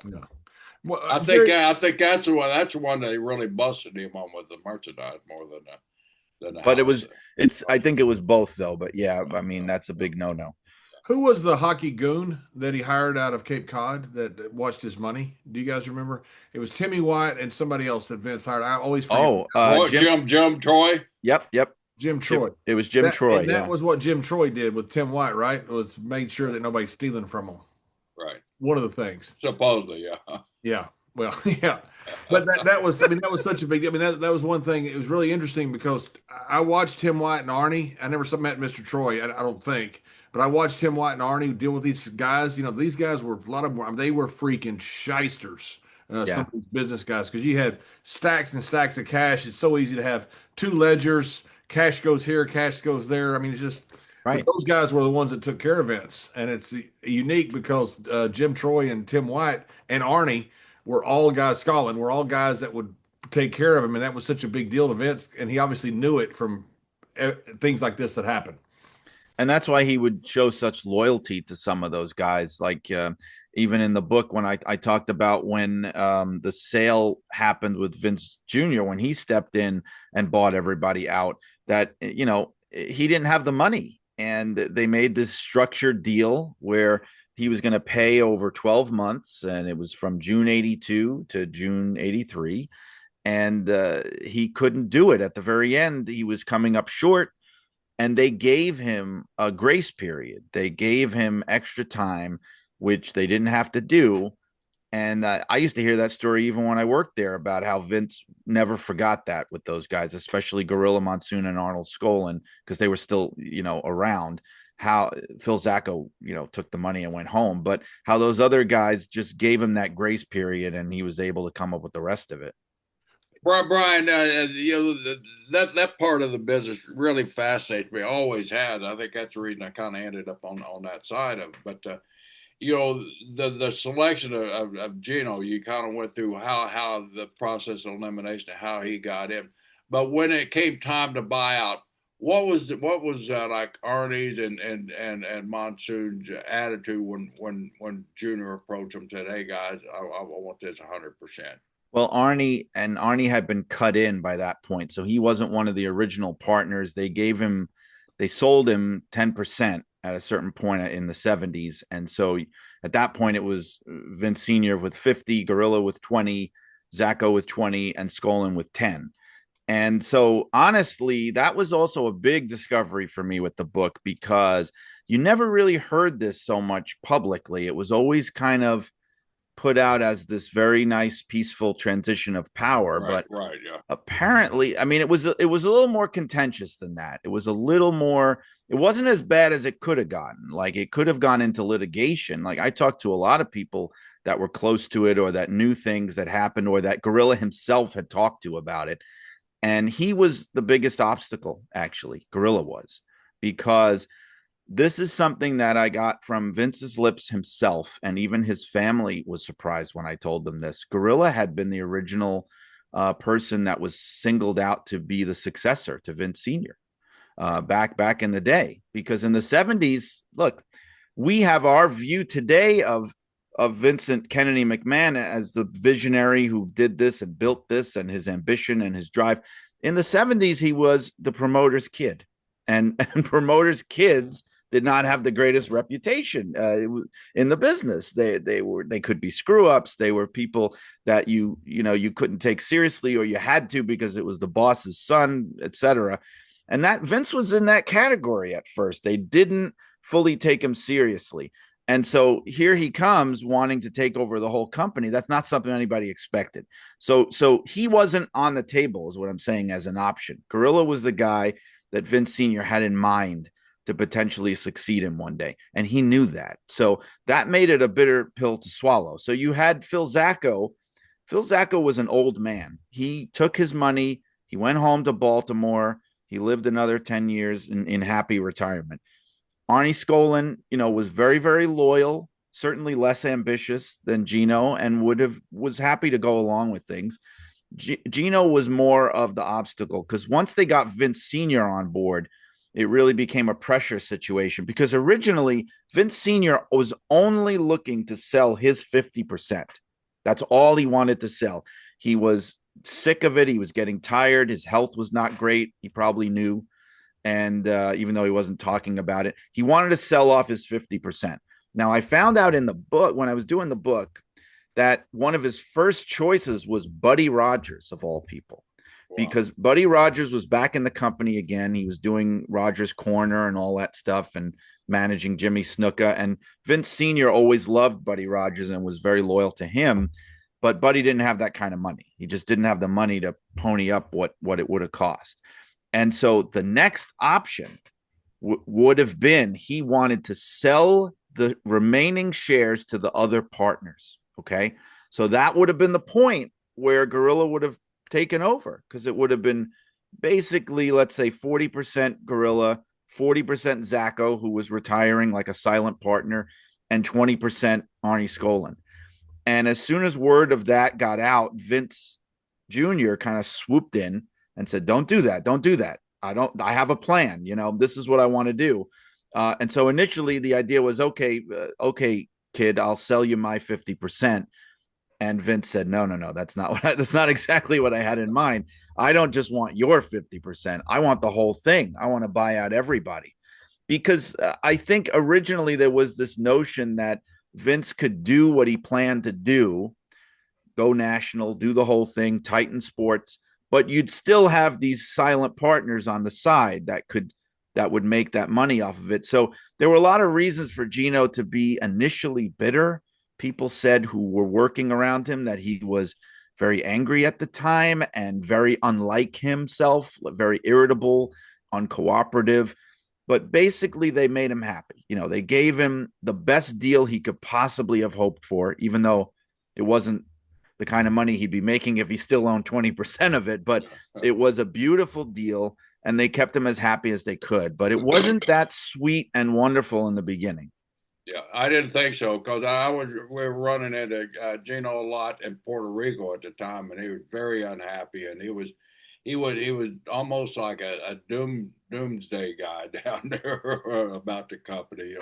Speaker 1: Yeah.
Speaker 3: Well, I think that's the one they really busted him on with the merchandise more than the.
Speaker 2: But I think it was both though. But yeah, I mean that's a big no.
Speaker 1: Who was the hockey goon that he hired out of Cape Cod that watched his money? Do you guys remember? It was Timmy White and somebody else that Vince hired. I always forget.
Speaker 3: Jim Troy.
Speaker 2: Yep.
Speaker 1: Jim Troy.
Speaker 2: It was Jim Troy.
Speaker 1: That was what Jim Troy did with Tim White, right? Was made sure that nobody's stealing from him.
Speaker 3: Right.
Speaker 1: One of the things.
Speaker 3: Supposedly, yeah.
Speaker 1: Yeah. Well, yeah. But that was such a big deal. I mean, that was one thing. It was really interesting because I watched Tim White and Arnie. I never met Mr. Troy, I don't think. But I watched Tim White and Arnie deal with these guys. These guys were they were freaking shysters. Some of these business guys, because you had stacks and stacks of cash. It's so easy to have two ledgers. Cash goes here, cash goes there. I mean, it's just right. Those guys were the ones that took care of Vince, and it's unique because Jim Troy and Tim White and Arnie were all guys. Scotland were all guys that would take care of him, and that was such a big deal to Vince. And he obviously knew it from things like this that happened.
Speaker 2: And that's why he would show such loyalty to some of those guys. Like even in the book, when I talked about when the sale happened with Vince Jr., when he stepped in and bought everybody out, that, he didn't have the money. And they made this structured deal where he was going to pay over 12 months. And it was from June 82 to June 83. And he couldn't do it at the very end. He was coming up short. And they gave him a grace period. They gave him extra time, which they didn't have to do. And I used to hear that story even when I worked there about how Vince never forgot that with those guys, especially Gorilla Monsoon and Arnold Skolin, because they were still, around. How Phil Zacco, took the money and went home, but how those other guys just gave him that grace period, and he was able to come up with the rest of it.
Speaker 3: Brian, that part of the business really fascinates me. Always has. I think that's the reason I kind of ended up on that side of it. But the selection of Gino, you kind of went through how the process of elimination, how he got in. But when it came time to buy out, what was like Arnie's and Monsoon's attitude when Junior approached him and said, "Hey guys, I want this 100%."
Speaker 2: Well, Arnie had been cut in by that point, so he wasn't one of the original partners. They sold him 10% at a certain point in the 70s, and so at that point it was Vince Sr. with 50, Gorilla with 20, Zacco with 20, and Skolin with 10. And so honestly, that was also a big discovery for me with the book, because you never really heard this so much publicly. It was always kind of put out as this very nice, peaceful transition of power. Apparently, I mean, it was a little more contentious than that. It was a little more, it wasn't as bad as it could have gotten. Like, it could have gone into litigation. Like, I talked to a lot of people that were close to it, or that knew things that happened, or that Gorilla himself had talked to about it. And he was the biggest obstacle, actually, Gorilla was, because This is something that I got from Vince's lips himself, and even his family was surprised when I told them this. Gorilla had been the original person that was singled out to be the successor to Vince Sr. Back in the day, because in the 70s, look, we have our view today of Vincent Kennedy McMahon as the visionary who did this and built this, and his ambition and his drive. In the 70s, he was the promoter's kid, and promoters' kids did not have the greatest reputation in the business. They could be screw ups. They were people that you couldn't take seriously, or you had to because it was the boss's son, etc. And that Vince was in that category at first. They didn't fully take him seriously. And so here he comes wanting to take over the whole company. That's not something anybody expected. So he wasn't on the table, is what I'm saying, as an option. Gorilla was the guy that Vince Sr. had in mind to potentially succeed him one day. And he knew that. So that made it a bitter pill to swallow. So you had Phil Zacco. Phil Zacco was an old man. He took his money. He went home to Baltimore. He lived another 10 years in happy retirement. Arnie Skolin, was very, very loyal, certainly less ambitious than Gino, and was happy to go along with things. Gino was more of the obstacle, because once they got Vince Sr. on board, it really became a pressure situation, because originally Vince Sr. was only looking to sell his 50%. That's all he wanted to sell. He was sick of it. He was getting tired. His health was not great. He probably knew. And even though he wasn't talking about it, he wanted to sell off his 50%. Now, I found out in the book, when I was doing the book, that one of his first choices was Buddy Rogers, of all people. Wow. Because Buddy Rogers was back in the company again. He was doing Rogers Corner and all that stuff and managing Jimmy Snuka. And Vince Sr. always loved Buddy Rogers and was very loyal to him. But Buddy didn't have that kind of money. He just didn't have the money to pony up what it would have cost. And so the next option would have been, he wanted to sell the remaining shares to the other partners. Okay. So that would have been the point where Gorilla would have taken over, because it would have been basically, let's say, 40% Gorilla, 40% Zacco, who was retiring like a silent partner, and 20% Arnie Skolin. And as soon as word of that got out, Vince Jr. kind of swooped in and said, don't do that. Don't do that. I have a plan. This is what I want to do. And so initially the idea was, okay, kid, I'll sell you my 50%. And Vince said, no, that's not exactly what I had in mind. I don't just want your 50%. I want the whole thing. I want to buy out everybody, because I think originally there was this notion that Vince could do what he planned to do, go national, do the whole thing, Titan Sports, but you'd still have these silent partners on the side that would make that money off of it. So there were a lot of reasons for Gino to be initially bitter. People said, who were working around him, that he was very angry at the time and very unlike himself, very irritable, uncooperative. But basically, they made him happy. They gave him the best deal he could possibly have hoped for, even though it wasn't the kind of money he'd be making if he still owned 20% of it. But it was a beautiful deal, and they kept him as happy as they could. But it wasn't that sweet and wonderful in the beginning.
Speaker 3: Yeah, I didn't think so, because we were running into Gino a lot in Puerto Rico at the time, and he was very unhappy, and he was almost like a doomsday guy down there about the company.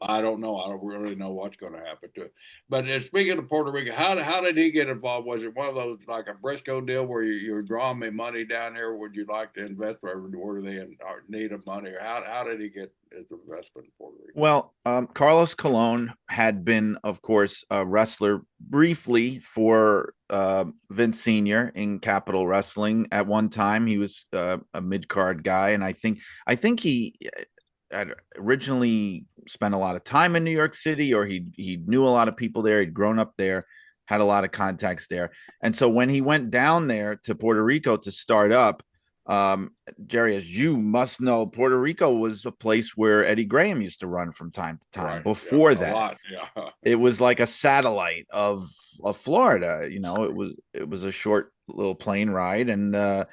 Speaker 3: I don't know. I don't really know what's going to happen to it. But speaking of Puerto Rico, how did he get involved? Was it one of those, like a Brisco deal, where you're drawing me money down here? Would you like to invest? Or were they in need of money? Or how did he get his investment in Puerto Rico?
Speaker 2: Well, Carlos Colon had been, of course, a wrestler briefly for Vince Sr. in Capital Wrestling. At one time, he was a mid-card guy, and I think he had originally spent a lot of time in New York City, or he knew a lot of people there. He'd grown up there, had a lot of contacts there. And so when he went down there to Puerto Rico to start up, Jerry, as you must know, Puerto Rico was a place where Eddie Graham used to run from time to time. Right. Before that, it was like a satellite of Florida. It was a short little plane ride, and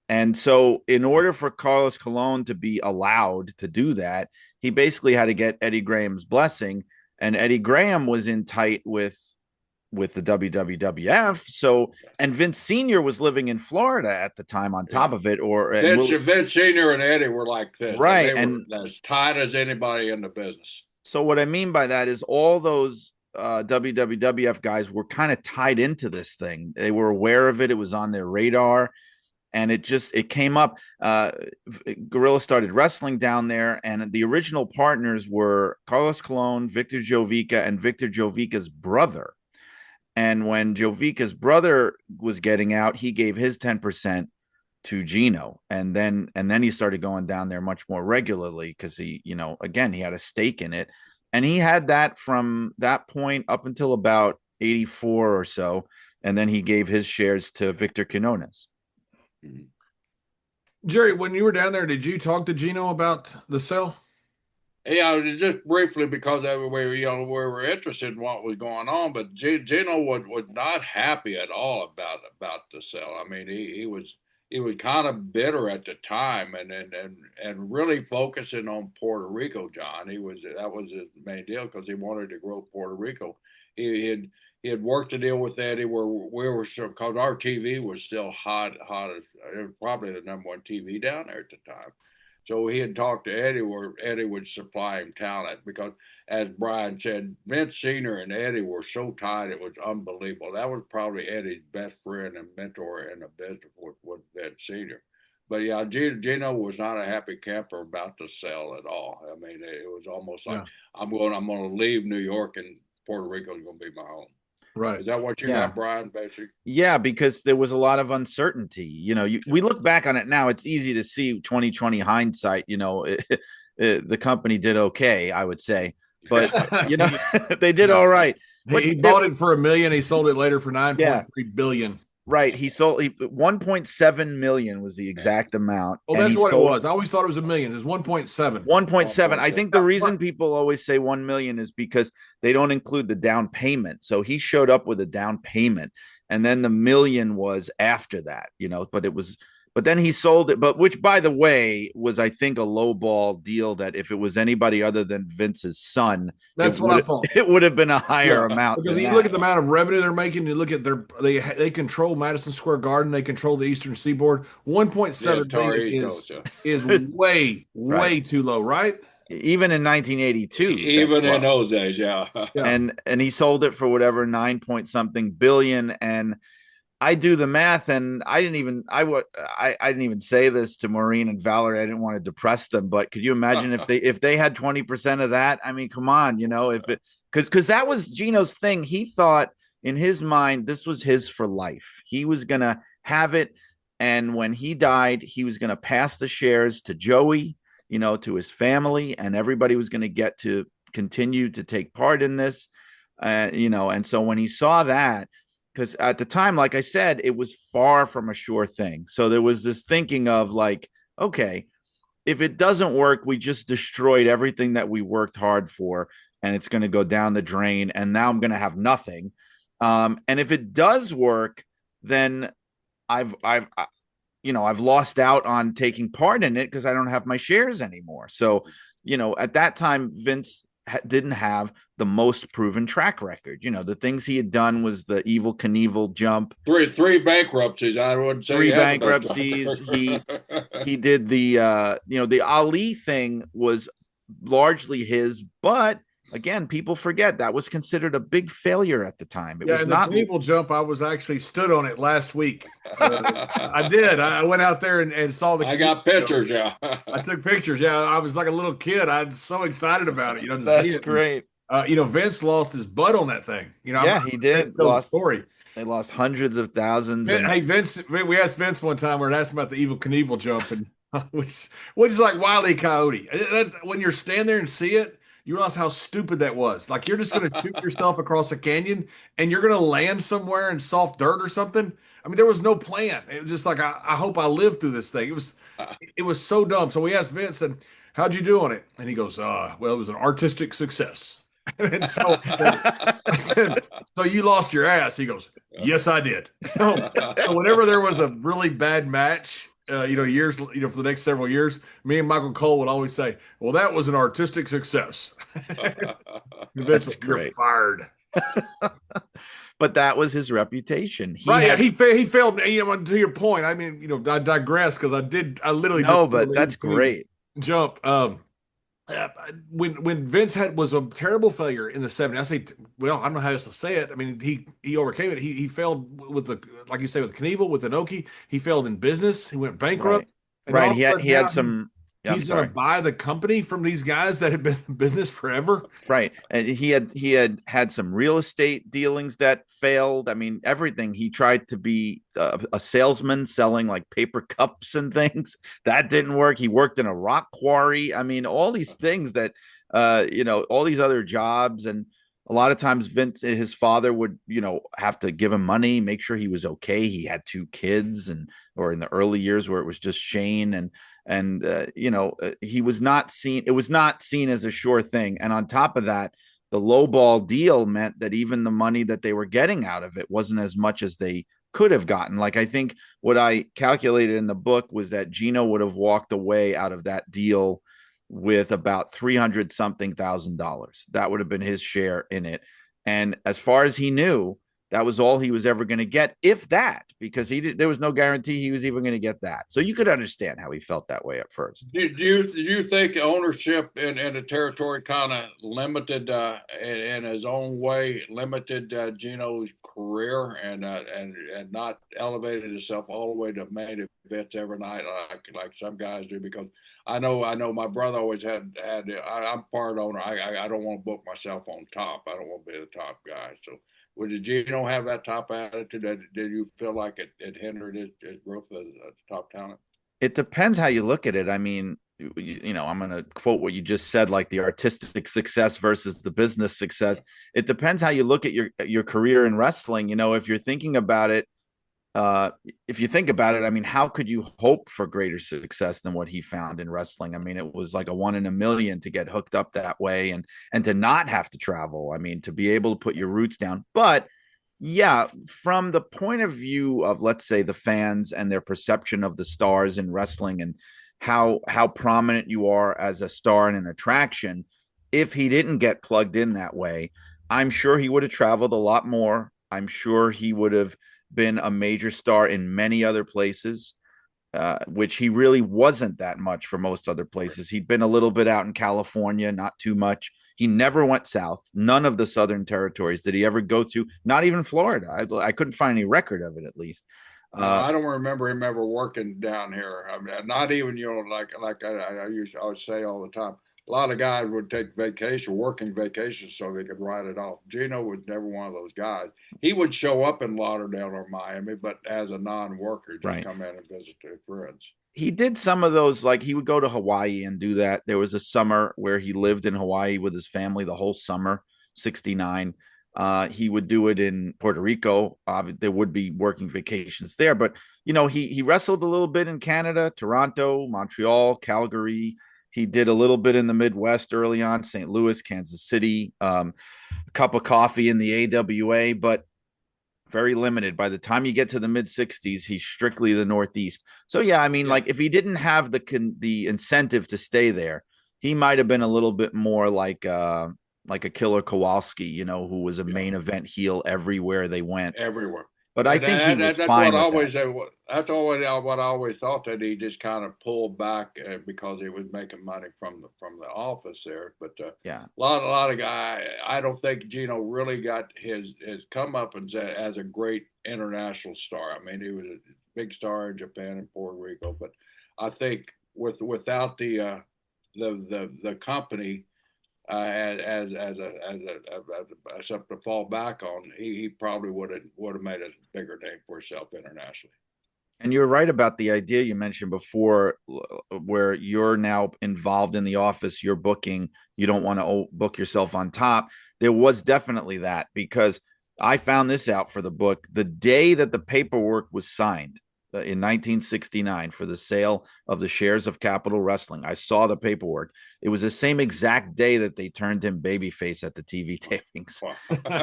Speaker 2: And so, in order for Carlos Colon to be allowed to do that, he basically had to get Eddie Graham's blessing. And Eddie Graham was in tight with the WWF. So, and Vince Sr. was living in Florida at the time on top of it.
Speaker 3: Vince Sr. and Eddie were like this.
Speaker 2: Right.
Speaker 3: They were as tight as anybody in the business.
Speaker 2: So what I mean by that is all those WWF guys were kind of tied into this thing. They were aware of it. It was on their radar. And it came up. Gorilla started wrestling down there, and the original partners were Carlos Colon, Victor Jovica, and Victor Jovica's brother. And when Jovica's brother was getting out, he gave his 10% to Gino. And then he started going down there much more regularly because he, again, he had a stake in it. And he had that from that point up until about 84 or so. And then he gave his shares to Victor Quinones.
Speaker 1: Jerry, when you were down there, did you talk to Gino about the sale?
Speaker 3: Yeah, just briefly because we were interested in what was going on, but Gino was not happy at all about the sale. I mean, he was kind of bitter at the time, and really focusing on Puerto Rico. John, that was his main deal because he wanted to grow Puerto Rico. He had worked a deal with Eddie where we were because our TV was still hot as it was probably the #1 TV down there at the time. So he had talked to Eddie where Eddie would supply him talent because, as Brian said, Vince Sr. and Eddie were so tight, it was unbelievable. That was probably Eddie's best friend and mentor in the business with Vince Sr. But yeah, Gino was not a happy camper about the sale at all. I mean, it was almost like, I'm going to leave New York and Puerto Rico is going to be my home.
Speaker 1: Right.
Speaker 3: Is that what you got, Brian, basically?
Speaker 2: Yeah, because there was a lot of uncertainty. We look back on it now, it's easy to see 2020 hindsight. The company did okay, I would say. But, they did all right. But
Speaker 1: he bought it for $1 million. He sold it later for $9.3 billion.
Speaker 2: Right. He sold 1.7 million was the exact amount.
Speaker 1: Oh, that's what it was. I always thought it was $1 million. It's 1.7.
Speaker 2: 1.7. I think the reason people always say 1 million is because they don't include the down payment. So he showed up with a down payment, and then the $1 million was after that, but then he sold it, which, by the way, was, I think, a lowball deal that if it was anybody other than Vince's son,
Speaker 1: that's what I thought.
Speaker 2: It would have been a higher amount.
Speaker 1: Because you look at the amount of revenue they're making, you look at they control Madison Square Garden, they control the Eastern Seaboard. 1.7 billion is way too low, right?
Speaker 2: Even in 1982,
Speaker 3: even in those days, yeah.
Speaker 2: And he sold it for whatever 9 point something billion. And I do the math, and I didn't even say this to Maureen and Valerie. I didn't want to depress them, but could you imagine if they had 20% of that? I mean, come on, because that was Gino's thing. He thought in his mind this was his for life. He was gonna have it, and when he died, he was gonna pass the shares to Joey, to his family, and everybody was gonna get to continue to take part in this, And so when he saw that. Because at the time, like I said, it was far from a sure thing. So there was this thinking of like, okay, if it doesn't work, we just destroyed everything that we worked hard for, and it's going to go down the drain. And now I'm going to have nothing. And if it does work, then I've lost out on taking part in it because I don't have my shares anymore. So, at that time, Vince didn't have the most proven track record. The things he had done was the Evel Knievel jump.
Speaker 3: Three bankruptcies. I would say
Speaker 2: 3 bankruptcies. He did the Ali thing was largely his, but again, people forget that was considered a big failure at the time. It was not
Speaker 1: the Knievel jump. I was actually stood on it last week. I did. I went out there and saw the.
Speaker 3: I got pictures. Yeah,
Speaker 1: I took pictures. Yeah, I was like a little kid. I was so excited about it.
Speaker 2: That's great.
Speaker 1: Vince lost his butt on that thing.
Speaker 2: He did.
Speaker 1: Story.
Speaker 2: They lost hundreds of thousands.
Speaker 1: Hey, Vince. We asked Vince one time. We asked him about the Evel Knievel jump, and which is like Wile E. Coyote. When you're standing there and see it, you realize how stupid that was. Like, you're just going to shoot yourself across a canyon, and you're going to land somewhere in soft dirt or something. I mean, there was no plan. It was just like, I hope I live through this thing. It was so dumb. So we asked Vince, and how'd you do on it? And he goes, well, it was an artistic success. And so I said, so you lost your ass? He goes, yes, I did. So whenever there was a really bad match, years, for the next several years, me and Michael Cole would always say, "Well, that was an artistic success." Vince,
Speaker 2: That's
Speaker 1: you're
Speaker 2: great.
Speaker 1: fired.
Speaker 2: But that was his reputation.
Speaker 1: Right? Yeah, he failed. To your point, I mean, I digress because I literally just
Speaker 2: No, but that's great.
Speaker 1: jump. When Vince was a terrible failure in the '70s, I say, well, I don't know how else to say it. I mean, he overcame it. He failed with like you say, with Knievel, with Inoki. He failed in business. He went bankrupt.
Speaker 2: Right.
Speaker 1: And
Speaker 2: Right.
Speaker 1: all of a sudden
Speaker 2: He
Speaker 1: now
Speaker 2: had some. Yeah, I'm
Speaker 1: he's going
Speaker 2: sorry.
Speaker 1: to buy the company from these guys that have been in business forever.
Speaker 2: Right. And he had some real estate dealings that failed. I mean, everything. He tried to be a salesman selling like paper cups and things. That didn't work. He worked in a rock quarry. I mean, all these things that all these other jobs. And a lot of times Vince, his father would, have to give him money, make sure he was okay. He had 2 kids, or in the early years where it was just Shane, and he was not seen. It was not seen as a sure thing. And on top of that, the lowball deal meant that even the money that they were getting out of it wasn't as much as they could have gotten. Like, I think what I calculated in the book was that Gino would have walked away out of that deal with about 300 something thousand dollars. That would have been his share in it. And as far as he knew, that was all he was ever going to get, if that, because there was no guarantee he was even going to get that. So you could understand how he felt that way at first.
Speaker 3: Do you think ownership in the territory kind of limited, in his own way, limited Gino's career and not elevated himself all the way to main events every night like some guys do? Because I know my brother always had. I'm part owner. I don't want to book myself on top. I don't want to be the top guy. So. Did Gino have that top attitude? Did you feel like it hindered his growth as a top talent?
Speaker 2: It depends how you look at it. I mean, I'm going to quote what you just said, like the artistic success versus the business success. It depends how you look at your career in wrestling. If you're thinking about it, if you think about it, I mean, how could you hope for greater success than what he found in wrestling? I mean, it was like a 1 in a million to get hooked up that way and to not have to travel. I mean, to be able to put your roots down. But yeah, from the point of view of, let's say, the fans and their perception of the stars in wrestling and how prominent you are as a star and an attraction, if he didn't get plugged in that way, I'm sure he would have traveled a lot more. I'm sure he would have been a major star in many other places, which he really wasn't that much for most other places. He'd been a little bit out in California, not too much. He never went south. None of the southern territories did he ever go to, not even Florida. I couldn't find any record of it, at least.
Speaker 3: I don't remember him ever working down here. I mean, not even, like I would say all the time. A lot of guys would take working vacations, so they could write it off. Gino was never one of those guys. He would show up in Lauderdale or Miami, but as a non-worker, just come in and visit their friends.
Speaker 2: He did some of those, like he would go to Hawaii and do that. There was a summer where he lived in Hawaii with his family the whole summer, 69. He would do it in Puerto Rico. There would be working vacations there, but he wrestled a little bit in Canada, Toronto, Montreal, Calgary. He did a little bit in the Midwest early on, St. Louis, Kansas City, a cup of coffee in the AWA, but very limited. By the time you get to the mid 60s, he's strictly the Northeast. So yeah, I mean, like if he didn't have the incentive to stay there, he might have been a little bit more like a Killer Kowalski, who was a main event heel everywhere they went.
Speaker 3: Everywhere.
Speaker 2: But I think he was fine with that.
Speaker 3: That's always what I always thought, that he just kind of pulled back because he was making money from the office there. But
Speaker 2: yeah,
Speaker 3: a lot of guys. I don't think Gino really got his comeuppance as a great international star. I mean, he was a big star in Japan and Puerto Rico, but I think without the company. As something to fall back on, he probably would have made a bigger name for himself internationally.
Speaker 2: And you're right about the idea you mentioned before, where you're now involved in the office, you're booking, you don't want to book yourself on top. There was definitely that, because I found this out for the book. The day that the paperwork was signed in 1969 for the sale of the shares of Capital Wrestling, I saw the paperwork. It was the same exact day that they turned him babyface at the TV tapings.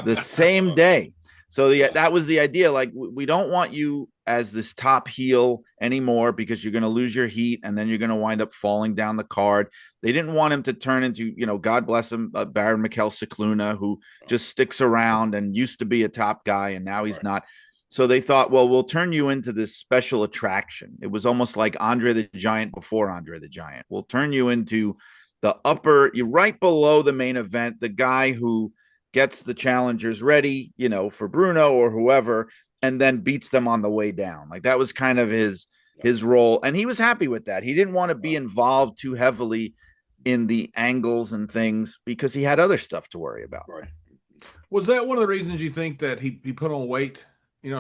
Speaker 2: The same day. So that was the idea. Like, we don't want you as this top heel anymore because you're going to lose your heat and then you're going to wind up falling down the card. They didn't want him to turn into, God bless him, Baron Mikel Cicluna, who just sticks around and used to be a top guy and now he's not. So they thought, well, we'll turn you into this special attraction. It was almost like Andre the Giant before Andre the Giant. We'll turn you into you're right below the main event, the guy who gets the challengers ready, for Bruno or whoever, and then beats them on the way down. Like, that was kind of his role. And he was happy with that. He didn't want to be involved too heavily in the angles and things because he had other stuff to worry about.
Speaker 3: Right.
Speaker 1: Was that one of the reasons you think that he put on weight?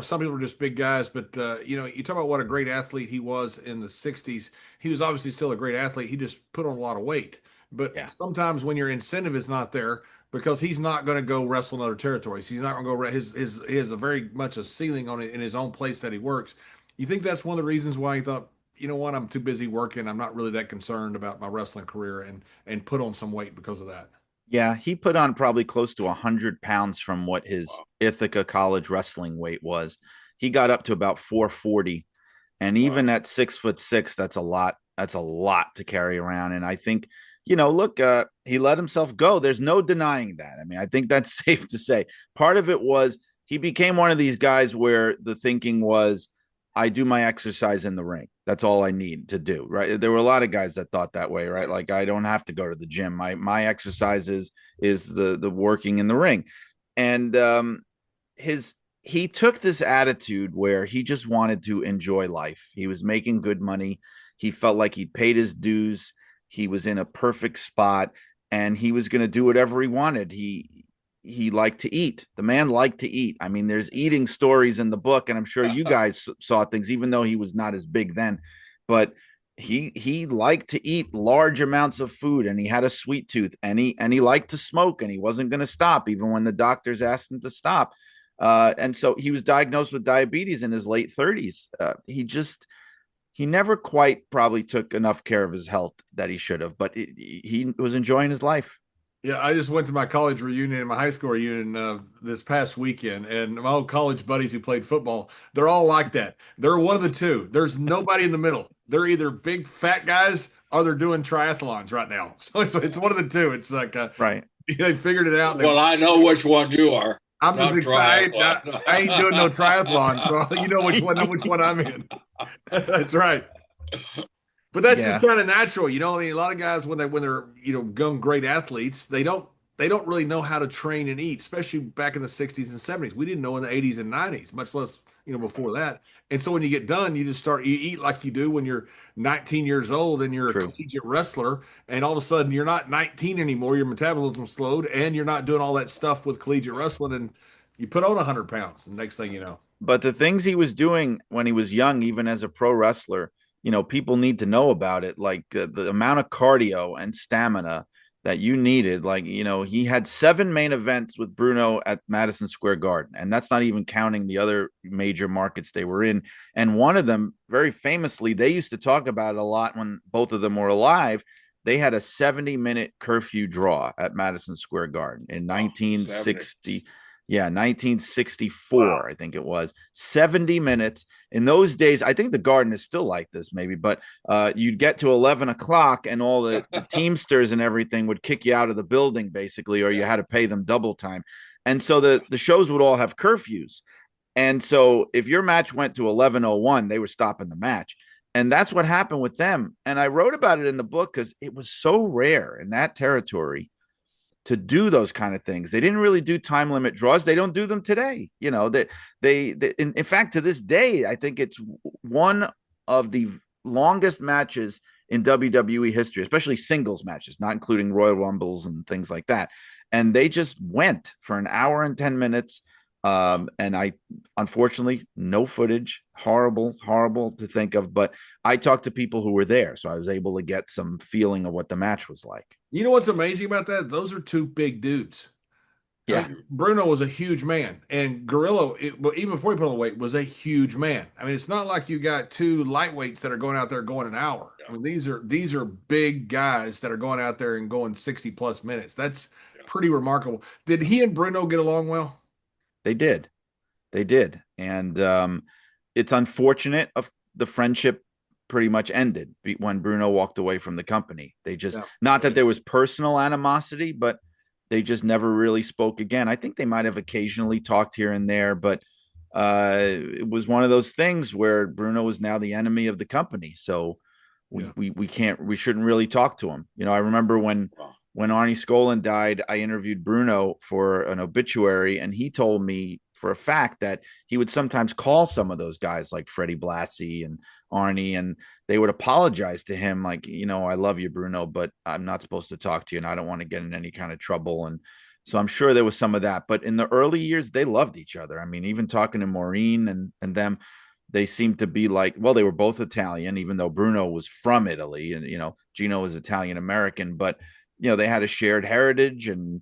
Speaker 1: Some people are just big guys, but you talk about what a great athlete he was in the 60s. He was obviously still a great athlete. He just put on a lot of weight. But sometimes when your incentive is not there, because he's not going to go wrestle in other territories. He's not going to go. He has a very much a ceiling on it in his own place that he works. You think that's one of the reasons why he thought, you know what, I'm too busy working. I'm not really that concerned about my wrestling career, and put on some weight because of that.
Speaker 2: Yeah, he put on probably close to 100 pounds from what his Ithaca College wrestling weight was. He got up to about 440, and even at 6'6", that's a lot. That's a lot to carry around. And I think, look, he let himself go. There's no denying that. I mean, I think that's safe to say. Part of it was he became one of these guys where the thinking was, I do my exercise in the ring. That's all I need to do, right? There were a lot of guys that thought that way, right? Like, I don't have to go to the gym. My exercise is the working in the ring. And he took this attitude where he just wanted to enjoy life. He was making good money. He felt like he'd paid his dues. He was in a perfect spot, and he was going to do whatever he wanted. He liked to eat. The man liked to eat. I mean, there's eating stories in the book, and I'm sure you guys saw things, even though he was not as big then, but he liked to eat large amounts of food, and he had a sweet tooth, and he liked to smoke, and he wasn't going to stop even when the doctors asked him to stop. And so he was diagnosed with diabetes in his late 30s. He never quite probably took enough care of his health that he should have, but he was enjoying his life.
Speaker 1: Yeah, I just went to my college reunion and my high school reunion this past weekend, and my old college buddies who played football, they're all like that. They're one of the two. There's nobody in the middle. They're either big fat guys or they're doing triathlons right now. So it's one of the two. It's like
Speaker 2: right.
Speaker 1: They figured it out.
Speaker 3: Well, I know which one you are.
Speaker 1: I'm the big fat. I ain't doing no triathlon, so you know which one I'm in. That's right. But that's just kind of natural, I mean, a lot of guys when they're young great athletes, they don't really know how to train and eat, especially back in the 60s and 70s. We didn't know in the 80s and 90s, much less before that. And so when you get done, you eat like you do when you're 19 years old and you're a collegiate wrestler, and all of a sudden you're not 19 anymore. Your metabolism slowed, and you're not doing all that stuff with collegiate wrestling, and you put on 100 pounds. And next thing you know.
Speaker 2: But the things he was doing when he was young, even as a pro wrestler, people need to know about it. Like the amount of cardio and stamina that you needed. Like, he had 7 main events with Bruno at Madison Square Garden, and that's not even counting the other major markets they were in. And one of them, very famously, they used to talk about it a lot when both of them were alive. They had a 70-minute curfew draw at Madison Square Garden in 1960. Yeah, 1964, wow. I think it was 70 minutes. In those days, I think the Garden is still like this, maybe, but you'd get to 11 o'clock and all the Teamsters and everything would kick you out of the building, basically, or you had to pay them double time. And so the shows would all have curfews. And so if your match went to 11:01, they were stopping the match. And that's what happened with them. And I wrote about it in the book because it was so rare in that territory to do those kind of things. They didn't really do time limit draws. They don't do them today. In fact, to this day, I think it's one of the longest matches in WWE history, especially singles matches, not including Royal Rumbles and things like that. And they just went for an hour and 10 minutes. And unfortunately, no footage, horrible to think of, but I talked to people who were there. So I was able to get some feeling of what the match was like.
Speaker 1: You know what's amazing about that? Those are 2 big dudes.
Speaker 2: Yeah.
Speaker 1: Bruno was a huge man, and Gorilla, even before he put on weight, was a huge man. I mean, it's not like you got 2 lightweights that are going out there going an hour. I mean, these are big guys that are going out there and going 60 plus minutes. That's pretty remarkable. Did he and Bruno get along well?
Speaker 2: They did. They did. And it's unfortunate of the friendship pretty much ended when Bruno walked away from the company. They just, not that there was personal animosity, but they just never really spoke again. I think they might have occasionally talked here and there, but it was one of those things where Bruno was now the enemy of the company. So we shouldn't really talk to him. I remember when Arnie Skolin died, I interviewed Bruno for an obituary, and he told me for a fact that he would sometimes call some of those guys like Freddie Blassie and Arnie, and they would apologize to him like, I love you, Bruno, but I'm not supposed to talk to you and I don't want to get in any kind of trouble. And so I'm sure there was some of that, but in the early years, they loved each other. I mean, even talking to Maureen and them, they seemed to be like, well, they were both Italian, even though Bruno was from Italy and, Gino was Italian American, but they had a shared heritage and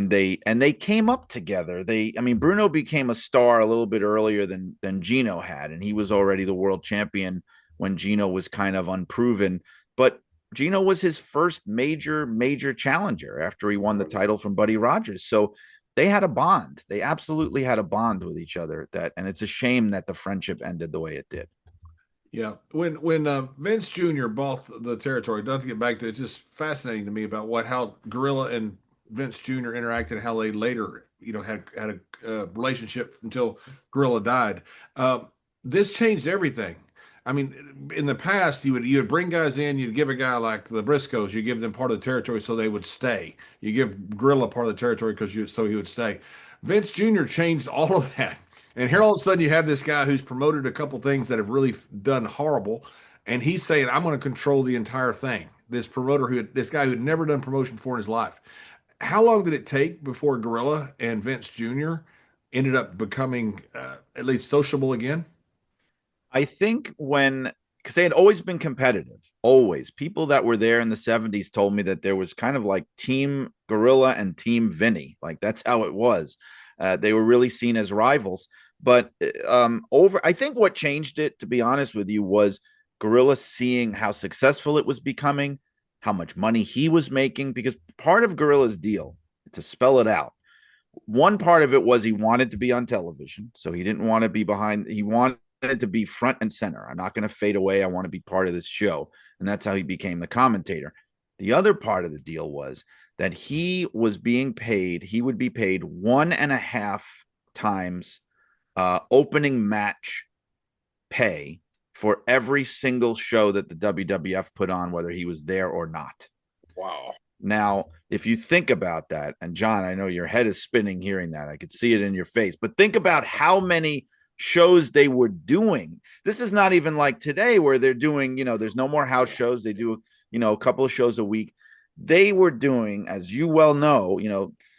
Speaker 2: they came up together. Bruno became a star a little bit earlier than Gino had, and he was already the world champion when Gino was kind of unproven, but Gino was his first major challenger after he won the title from Buddy Rogers. So they had a bond. They absolutely had a bond with each other, and it's a shame that the friendship ended the way it did.
Speaker 1: Yeah. When Vince Jr. bought the territory, not to get back to it, it's just fascinating to me about how Gorilla and Vince Jr. interacted and how they later, had a relationship until Gorilla died. This changed everything. I mean, in the past, you would bring guys in, you'd give a guy like the Briscoes, you give them part of the territory so they would stay. You give Gorilla part of the territory so he would stay. Vince Jr. changed all of that. And here all of a sudden you have this guy who's promoted a couple things that have really done horrible, and he's saying, "I'm going to control the entire thing." This guy who had never done promotion before in his life. How long did it take before Gorilla and Vince Jr. ended up becoming at least sociable again?
Speaker 2: I think because they had always been competitive, always. People that were there in the 70s told me that there was kind of like Team Gorilla and Team Vinny. Like that's how it was. They were really seen as rivals. But I think what changed it, to be honest with you, was Gorilla seeing how successful it was becoming, how much money he was making, because part of Gorilla's deal, to spell it out, one part of it was he wanted to be on television. So he didn't want to be behind. He wanted to be front and center. I'm not going to fade away. I want to be part of this show. And that's how he became the commentator. The other part of the deal was that he would be paid 1.5 times opening match pay for every single show that the WWF put on, whether he was there or not.
Speaker 3: Wow.
Speaker 2: Now, if you think about that, and John, I know your head is spinning hearing that. I could see it in your face, but think about how many shows they were doing. This is not even like today where they're doing, there's no more house shows. They do, a couple of shows a week. They were doing, as you well know,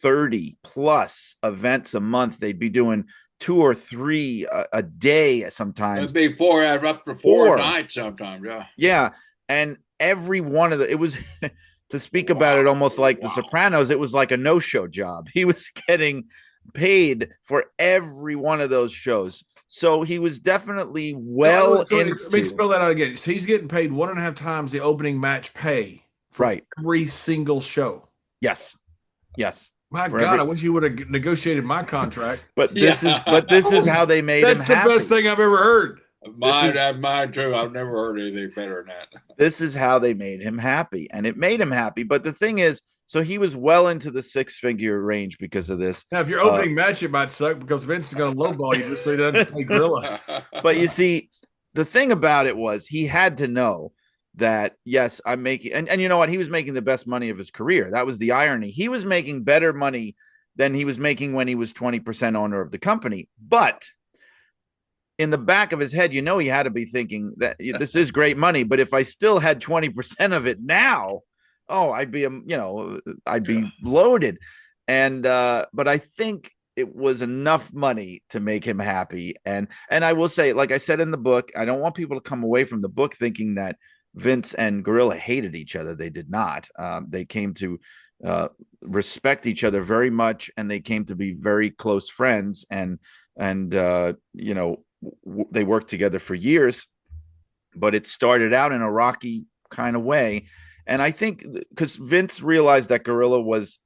Speaker 2: 30 plus events a month. They'd be doing 2 or 3 a day sometimes.
Speaker 3: It'd be 4 up to 4 nights sometimes. Yeah.
Speaker 2: Yeah. And every one of it was to speak about it almost like The Sopranos, it was like a no-show job. He was getting paid for every one of those shows. So he was definitely let me
Speaker 1: spell that out again. So he's getting paid 1.5 times the opening match pay for every single show.
Speaker 2: Yes.
Speaker 1: My God, I wish you would have negotiated my contract.
Speaker 2: But this is how they made him happy.
Speaker 1: That's the best thing I've ever heard.
Speaker 3: Mine too. I've never heard anything better than that.
Speaker 2: This is how they made him happy, and it made him happy. But the thing is, so he was well into the 6-figure range because of this.
Speaker 1: Now, if you're opening match, it might suck because Vince is going to lowball you just so he doesn't play Gorilla.
Speaker 2: But you see, the thing about it was he had to know that, yes, I'm making, and you know what? He was making the best money of his career. That was the irony. He was making better money than he was making when he was 20% owner of the company. But in the back of his head, he had to be thinking that this is great money, but if I still had 20% of it now, I'd be, I'd be loaded. And, but I think it was enough money to make him happy. And I will say, like I said in the book, I don't want people to come away from the book thinking that Vince and Gorilla hated each other. They did not. They came to respect each other very much, and they came to be very close friends. And they worked together for years, but it started out in a rocky kind of way. And I think because Vince realized that Gorilla was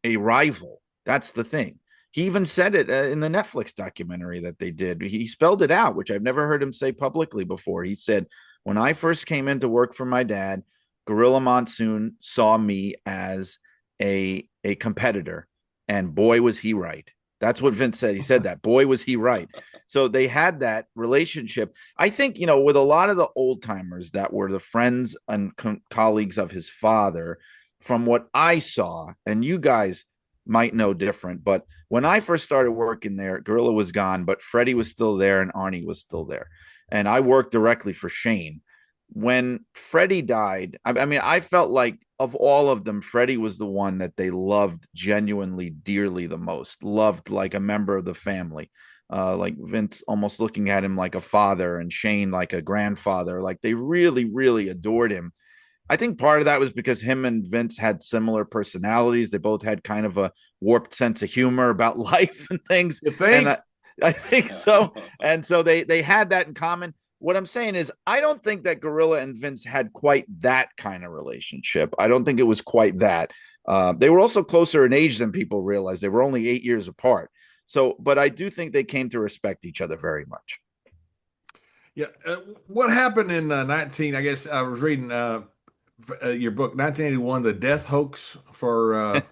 Speaker 2: a rival. That's the thing. He even said it in the Netflix documentary that they did. He spelled it out, which I've never heard him say publicly before. He said, when I first came in to work for my dad, Gorilla Monsoon saw me as a competitor, and boy was he right. That's what Vince said. He said that, boy was he right. So they had that relationship. I think, with a lot of the old timers that were the friends and colleagues of his father, from what I saw, and you guys might know different, but when I first started working there, Gorilla was gone, but Freddie was still there and Arnie was still there. And I worked directly for Shane. When Freddie died, I mean, I felt like of all of them, Freddie was the one that they loved genuinely, dearly the most, loved like a member of the family. Like Vince almost looking at him like a father and Shane like a grandfather. Like they really, really adored him. I think part of that was because him and Vince had similar personalities. They both had kind of a warped sense of humor about life and things.
Speaker 1: You think?
Speaker 2: And I think so. And so they had that in common. What I'm saying is, I don't think that Gorilla and Vince had quite that kind of relationship. I don't think it was quite that. They were also closer in age than people realize. They were only 8 years apart. So, but I do think they came to respect each other very much.
Speaker 1: Yeah. What happened in 19? I guess I was reading your book, 1981, the death hoax for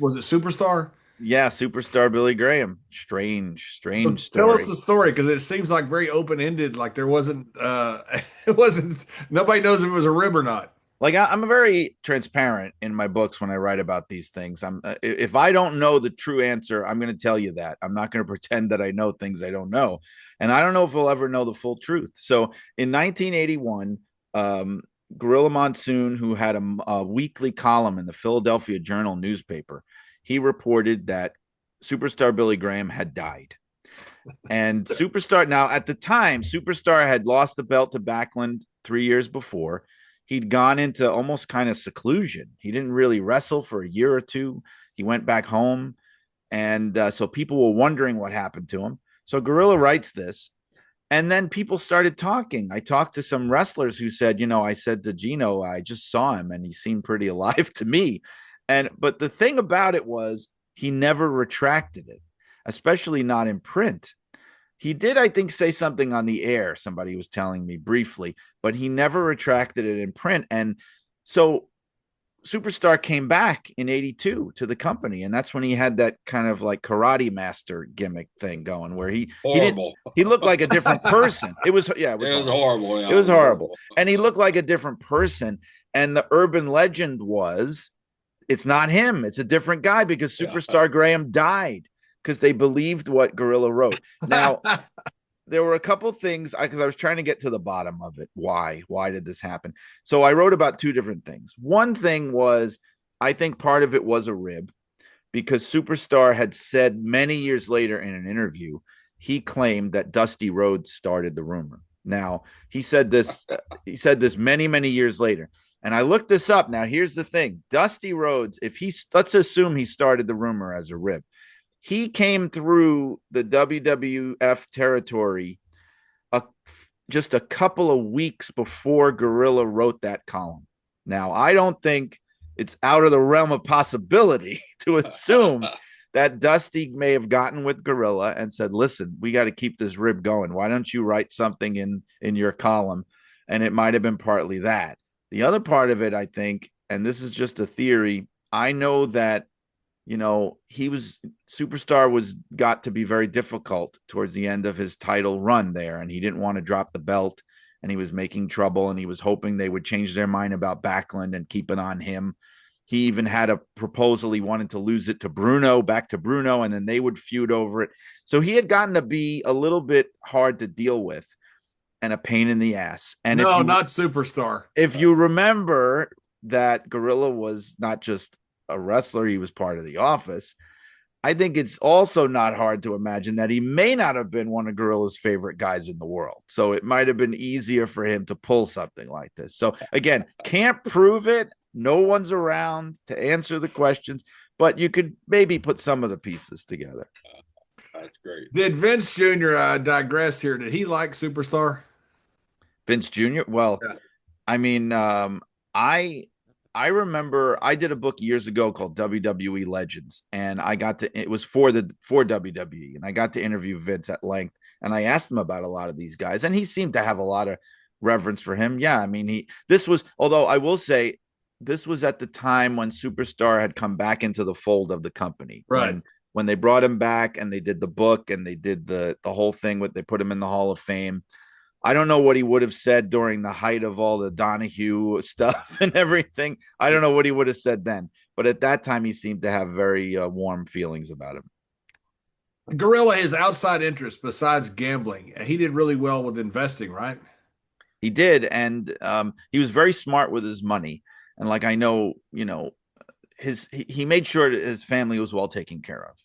Speaker 1: was it Superstar?
Speaker 2: Yeah, superstar Billy Graham. Strange
Speaker 1: So tell
Speaker 2: story.
Speaker 1: us the story, because it seems like very open ended. Like there wasn't, it wasn't. Nobody knows if it was a rib or not.
Speaker 2: Like I'm very transparent in my books when I write about these things. If I don't know the true answer, I'm going to tell you that. I'm not going to pretend that I know things I don't know, and I don't know if we'll ever know the full truth. So in 1981, Gorilla Monsoon, who had a weekly column in the Philadelphia Journal newspaper, he reported that superstar Billy Graham had died. And Superstar, now at the time, Superstar had lost the belt to Backlund 3 years before. He'd gone into almost kind of seclusion. He didn't really wrestle for a year or two. He went back home. And so people were wondering what happened to him. So Gorilla writes this. And then people started talking. I talked to some wrestlers who said, I said to Gino, I just saw him and he seemed pretty alive to me. But the thing about it was he never retracted it, especially not in print. He did, I think, say something on the air. Somebody was telling me briefly, but he never retracted it in print. And so Superstar came back in 82 to the company. And that's when he had that kind of like karate master gimmick thing going where he looked like a different person. It was
Speaker 3: horrible. Yeah.
Speaker 2: It was horrible. And he looked like a different person. And the urban legend was, it's not him. It's a different guy, because Superstar Graham died because they believed what Gorilla wrote. Now, there were a couple things because I was trying to get to the bottom of it. Why did this happen? So I wrote about two different things. One thing was, I think part of it was a rib, because Superstar had said many years later in an interview, he claimed that Dusty Rhodes started the rumor. Now, he said this many, many years later. And I looked this up. Now, here's the thing. Dusty Rhodes, let's assume he started the rumor as a rib. He came through the WWF territory just a couple of weeks before Gorilla wrote that column. Now, I don't think it's out of the realm of possibility to assume that Dusty may have gotten with Gorilla and said, listen, we got to keep this rib going. Why don't you write something in your column? And it might have been partly that. The other part of it, I think, and this is just a theory, I know that, Superstar got to be very difficult towards the end of his title run there, and he didn't want to drop the belt, and he was making trouble, and he was hoping they would change their mind about Backlund and keep it on him. He even had a proposal. He wanted to lose it to Bruno, back to Bruno, and then they would feud over it. So he had gotten to be a little bit hard to deal with and a pain in the ass. And
Speaker 1: not Superstar.
Speaker 2: If you remember that Gorilla was not just a wrestler, he was part of the office. I think it's also not hard to imagine that he may not have been one of Gorilla's favorite guys in the world. So it might have been easier for him to pull something like this. So again, can't prove it. No one's around to answer the questions, but you could maybe put some of the pieces together.
Speaker 3: That's great.
Speaker 1: Did Vince Jr. Digress here? Did he like Superstar?
Speaker 2: Vince Jr.? Well, yeah. I mean, I I remember I did a book years ago called WWE Legends, and it was for WWE, and I got to interview Vince at length, and I asked him about a lot of these guys, and he seemed to have a lot of reverence for him. Yeah, I mean, although I will say, this was at the time when Superstar had come back into the fold of the company.
Speaker 1: Right.
Speaker 2: When they brought him back and they did the book and they did the whole thing with, they put him in the Hall of Fame. I don't know what he would have said during the height of all the Donahue stuff and everything. I don't know what he would have said then, but at that time he seemed to have very warm feelings about him.
Speaker 1: Gorilla, his outside interest besides gambling, he did really well with investing, right?
Speaker 2: He did, and he was very smart with his money. And like, I know, he made sure that his family was well taken care of.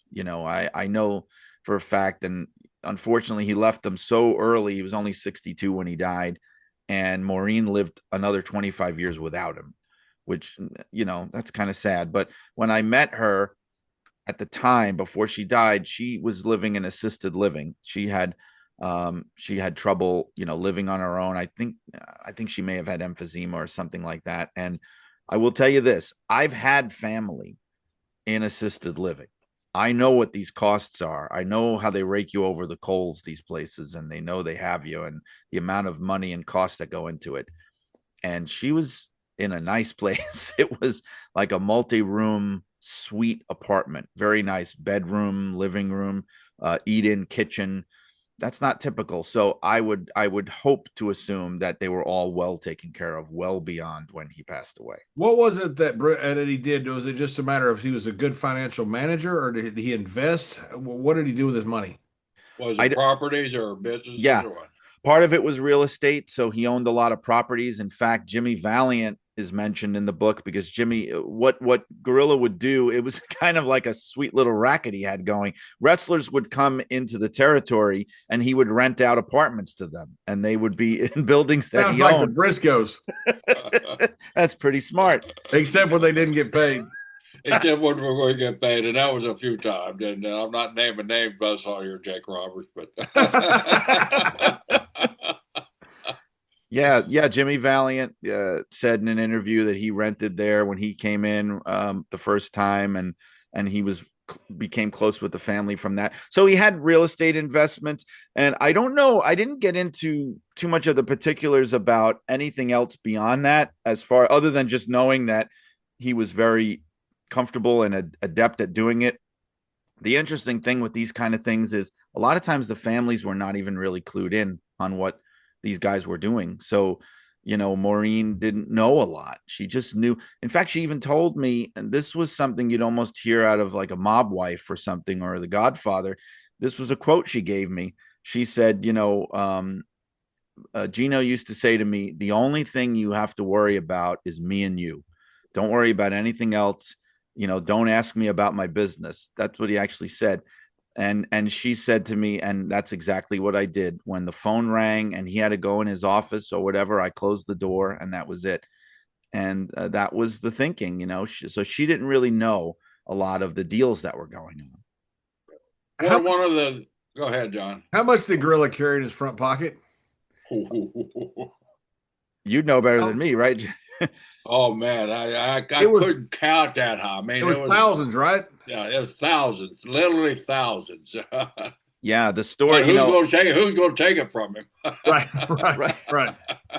Speaker 2: I know for a fact, and unfortunately he left them so early. He was only 62 when he died, and Maureen lived another 25 years without him, which, that's kind of sad. But when I met her at the time before she died, she was living in assisted living. She had trouble, living on her own. I think she may have had emphysema or something like that. And I will tell you this, I've had family in assisted living. I know what these costs are. I know how they rake you over the coals, these places, and they know they have you and the amount of money and costs that go into it. And she was in a nice place. It was like a multi-room suite apartment, very nice bedroom, living room, eat-in kitchen. That's not typical. So I would hope to assume that they were all well taken care of, well beyond when he passed away.
Speaker 1: What was it that he did? Was it just a matter of he was a good financial manager, or did he invest? What did he do with his money?
Speaker 3: Was it properties or businesses?
Speaker 2: Yeah.
Speaker 3: Or what?
Speaker 2: Part of it was real estate. So he owned a lot of properties. In fact, Jimmy Valiant is mentioned in the book because Jimmy, what Gorilla would do, it was kind of like a sweet little racket he had going. Wrestlers would come into the territory and he would rent out apartments to them, and they would be in buildings that
Speaker 1: Sounds
Speaker 2: he
Speaker 1: like
Speaker 2: owned.
Speaker 1: the Briscoes.
Speaker 2: That's pretty smart.
Speaker 1: Except when they didn't get paid.
Speaker 3: Except when we're going to get paid, and that was a few times. And I'm not naming names, Buzz Sawyer, Jake Roberts, but
Speaker 2: yeah. Jimmy Valiant said in an interview that he rented there when he came in the first time, and he became close with the family from that. So he had real estate investments, and I don't know. I didn't get into too much of the particulars about anything else beyond that, as far other than just knowing that he was very comfortable and adept at doing it. The interesting thing with these kind of things is a lot of times the families were not even really clued in on what these guys were doing. So, Maureen didn't know a lot. She just knew. In fact, she even told me, and this was something you'd almost hear out of like a mob wife or something, or The Godfather. This was a quote she gave me. She said, Gino used to say to me, the only thing you have to worry about is me and you. Don't worry about anything else. Don't ask me about my business. That's what he actually said. And she said to me, and that's exactly what I did. When the phone rang and he had to go in his office or whatever, I closed the door, and that was it. And that was the thinking, so she didn't really know a lot of the deals that were going on.
Speaker 3: Go ahead, John.
Speaker 1: How much did Gorilla carry in his front pocket?
Speaker 2: You'd know better than me, right?
Speaker 3: Oh man, I couldn't count that high. I mean,
Speaker 1: it was thousands, right?
Speaker 3: Yeah, it was thousands, literally thousands.
Speaker 2: Yeah, the story.
Speaker 3: Who's going to take it from him?
Speaker 1: Right.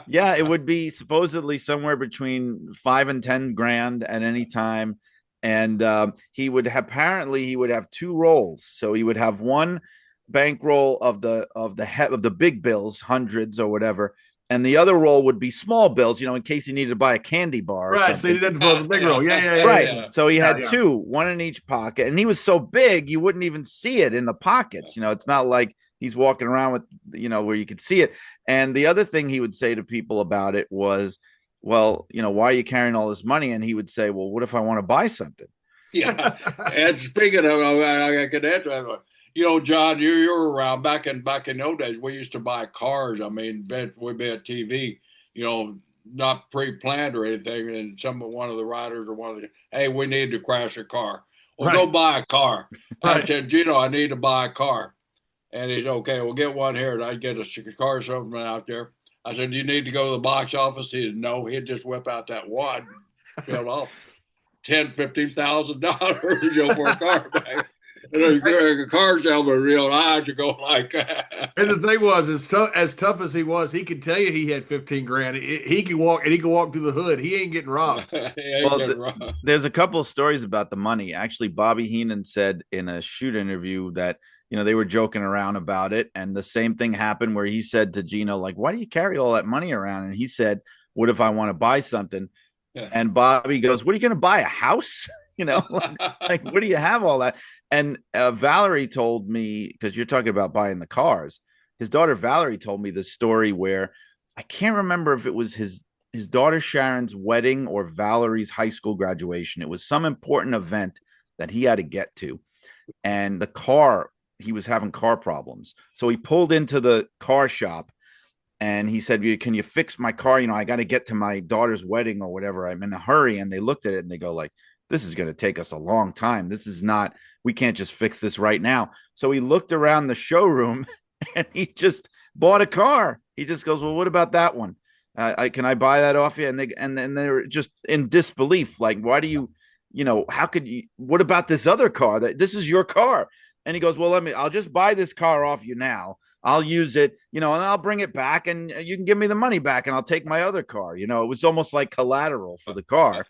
Speaker 2: Yeah, it would be supposedly somewhere between $5,000 and $10,000 at any time, and he would have two rolls. So he would have one bankroll of the big bills, hundreds or whatever. And the other roll would be small bills, in case he needed to buy a candy bar.
Speaker 1: Right. So he didn't pull the big roll. Yeah.
Speaker 2: Right.
Speaker 1: Yeah.
Speaker 2: So he had two, one in each pocket. And he was so big, you wouldn't even see it in the pockets. It's not like he's walking around with, where you could see it. And the other thing he would say to people about it was, well, why are you carrying all this money? And he would say, well, what if I want to buy something?
Speaker 3: Yeah. And speaking of, I could answer that. John, you're around back in those days. We used to buy cars. I mean, we'd be at TV, not pre-planned or anything. And one of the riders hey, we need to crash a car. Well, Go buy a car. Right. I said, I need to buy a car. And he's okay. We'll get one here. And I'd get a car salesman out there. I said, do you need to go to the box office? He said, no. He'd just whip out that one. filled off $10,000-$15,000 for a car back. And the car salesman real eyes to go like that.
Speaker 1: And the thing was, as tough as he was, he could tell you he had 15 grand. He could walk and he could walk through the hood. He ain't getting robbed.
Speaker 2: There's a couple of stories about the money. Actually, Bobby Heenan said in a shoot interview that, they were joking around about it. And the same thing happened where he said to Gino, like, why do you carry all that money around? And he said, what if I want to buy something? Yeah. And Bobby goes, what are you going to buy? A house? Like, what do you have all that? And Valerie told me, because you're talking about buying the cars, his daughter Valerie told me this story where I can't remember if it was his daughter Sharon's wedding or Valerie's high school graduation. It was some important event that he had to get to. And the car, he was having car problems. So he pulled into the car shop and he said, can you fix my car? I got to get to my daughter's wedding or whatever. I'm in a hurry. And they looked at it and they go like, this is going to take us a long time. We can't just fix this right now. So he looked around the showroom and he just bought a car. He just goes, well, what about that one? Can I buy that off you? And then they're just in disbelief. Like, why do you, how could you, what about this other car this is your car? And he goes, well, I'll just buy this car off you now. I'll use it, and I'll bring it back and you can give me the money back and I'll take my other car. It was almost like collateral for the car.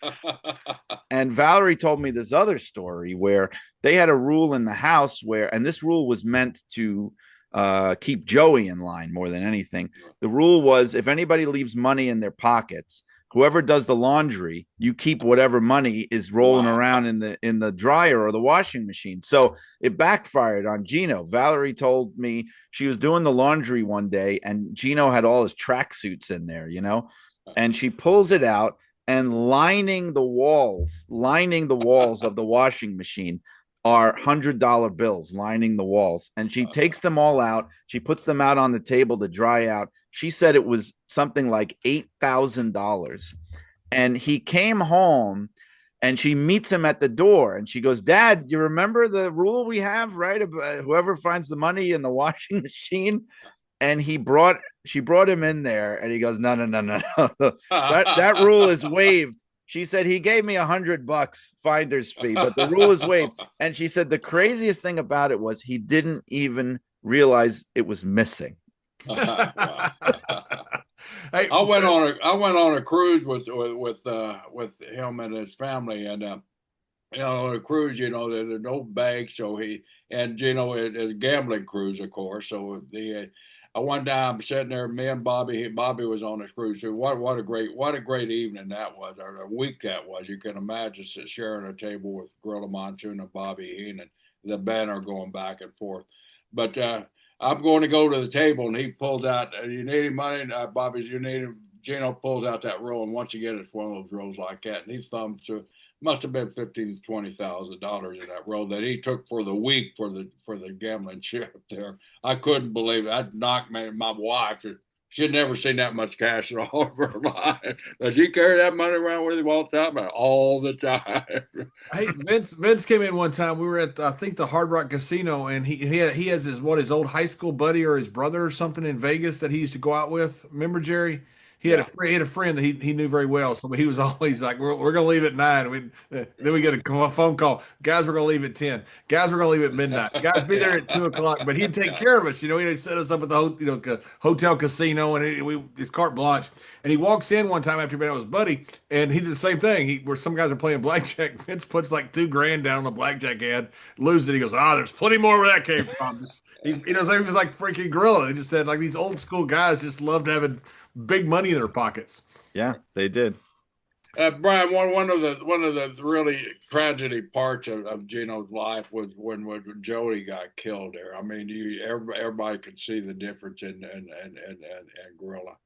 Speaker 2: And Valerie told me this other story where they had a rule in the house and this rule was meant to keep Joey in line more than anything. The rule was if anybody leaves money in their pockets, whoever does the laundry, you keep whatever money is rolling around in the dryer or the washing machine. So it backfired on Gino. Valerie told me she was doing the laundry one day and Gino had all his tracksuits in there, and she pulls it out and lining the walls of the washing machine are $100 bills lining the walls. And she takes them all out. She puts them out on the table to dry out. She said it was something like $8,000. And he came home and she meets him at the door and she goes, Dad, you remember the rule we have, right? About whoever finds the money in the washing machine. And she brought him in there and he goes, no. that rule is waived. She said he gave me $100 finder's fee, but the rule is waived. And she said the craziest thing about it was he didn't even realize it was missing.
Speaker 3: I went on a cruise with him and his family, and on a cruise, there's no banks, so it's a gambling cruise, of course. So one time I'm sitting there, me and Bobby was on this cruise too. What a great evening that was, or a week that was. You can imagine sharing a table with Gorilla Monsoon and Bobby Heenan, the banner going back and forth. But I'm going to go to the table and he pulls out, you need any money? Bobby's, you need him. Gino pulls out that roll, and once again, it's one of those rolls like that. And he thumbs through. Must have been $15,000-$20,000 in that roll that he took for the week for the gambling chip there. I couldn't believe it. I'd knocked my wife. She'd never seen that much cash in all of her life. Does she carry that money around with him all the time? All the time.
Speaker 1: Hey, Vince came in one time. We were at I think the Hard Rock Casino, and he has his old high school buddy or his brother or something in Vegas that he used to go out with. Remember, Jerry? He had a friend that he knew very well, so he was always like, "We're going to leave at 9." Then we get a phone call, "Guys, we're going to leave at 10. Guys, we're going to leave at midnight. Guys, be there at 2:00." But he'd take care of us, He'd set us up at the hotel casino, and it's carte blanche. And he walks in one time after being out with his buddy, and he did the same thing. Where some guys are playing blackjack, Vince puts like $2,000 down on the blackjack ad, loses it. He goes, "There's plenty more where that came from." He was like freaking Gorilla. He just said like these old school guys just loved having big money in their pockets.
Speaker 2: Yeah, they did.
Speaker 3: Brian, one of the really tragedy parts of Gino's life was when Joey got killed there. I mean, everybody could see the difference in Gorilla,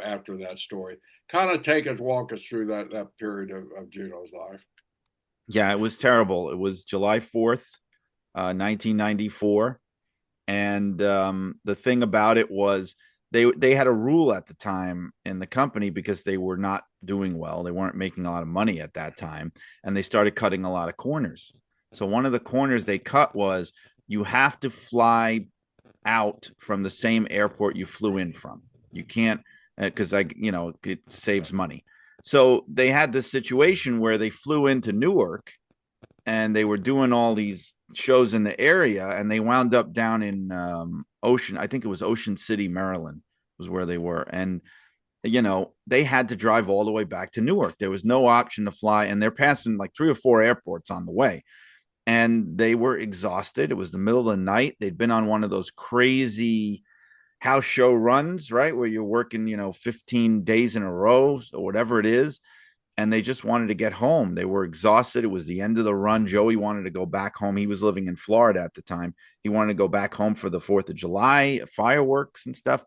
Speaker 3: after that story. Kind of walk us through that period of Gino's life.
Speaker 2: Yeah, it was terrible. It was July 4th, 1994. And the thing about it was they had a rule at the time in the company because they were not doing well. They weren't making a lot of money at that time. And they started cutting a lot of corners. So one of the corners they cut was you have to fly out from the same airport you flew in from. You can't, because it saves money. So they had this situation where they flew into Newark and they were doing all these shows in the area, and they wound up down in I think it was Ocean City, Maryland was where they were. And they had to drive all the way back to Newark. There was no option to fly, and they're passing like 3 or 4 airports on the way. And they were exhausted. It was the middle of the night. They'd been on one of those crazy house show runs, right? Where you're working, 15 days in a row or whatever it is. And they just wanted to get home. They were exhausted. It was the end of the run. Joey wanted to go back home. He was living in Florida at the time. He wanted to go back home for the 4th of July, fireworks and stuff.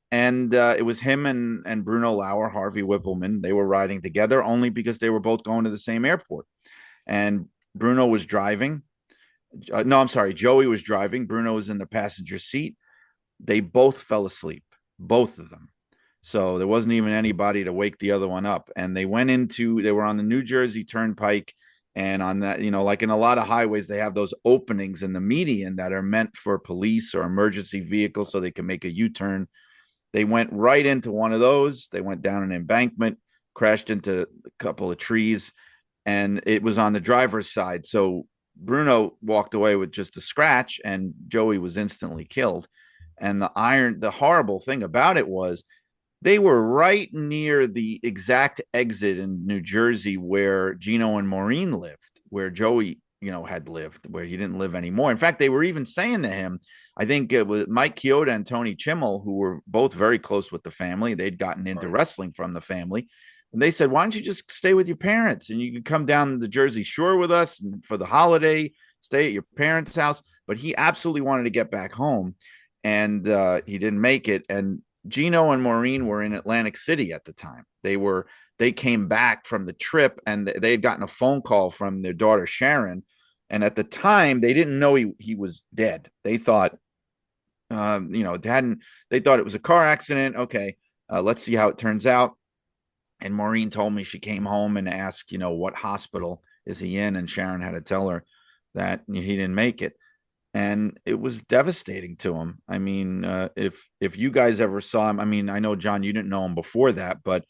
Speaker 2: And it was him and Bruno Lauer, Harvey Whippleman. They were riding together only because they were both going to the same airport. And Bruno was driving. No, I'm sorry. Joey was driving. Bruno was in the passenger seat. They both fell asleep, both of them. So there wasn't even anybody to wake the other one up. And they were on the New Jersey Turnpike. And on that, like in a lot of highways, they have those openings in the median that are meant for police or emergency vehicles so they can make a U-turn. They went right into one of those. They went down an embankment, crashed into a couple of trees, and it was on the driver's side. So Bruno walked away with just a scratch, and Joey was instantly killed. And the horrible thing about it was they were right near the exact exit in New Jersey where Gino and Maureen lived, where Joey, had lived, where he didn't live anymore. In fact, they were even saying to him, I think it was Mike Chioda and Tony Chimmel, who were both very close with the family. They'd gotten into wrestling from the family. And they said, why don't you just stay with your parents and you can come down to the Jersey Shore with us and for the holiday, stay at your parents' house. But he absolutely wanted to get back home, and he didn't make it. And Gino and Maureen were in Atlantic City at the time. They came back from the trip, and they had gotten a phone call from their daughter, Sharon. And at the time, they didn't know he was dead. They thought, they thought it was a car accident. Okay, let's see how it turns out. And Maureen told me she came home and asked, what hospital is he in? And Sharon had to tell her that he didn't make it. And it was devastating to him. I mean, if you guys ever saw him, I mean, I know, John, you didn't know him before that, but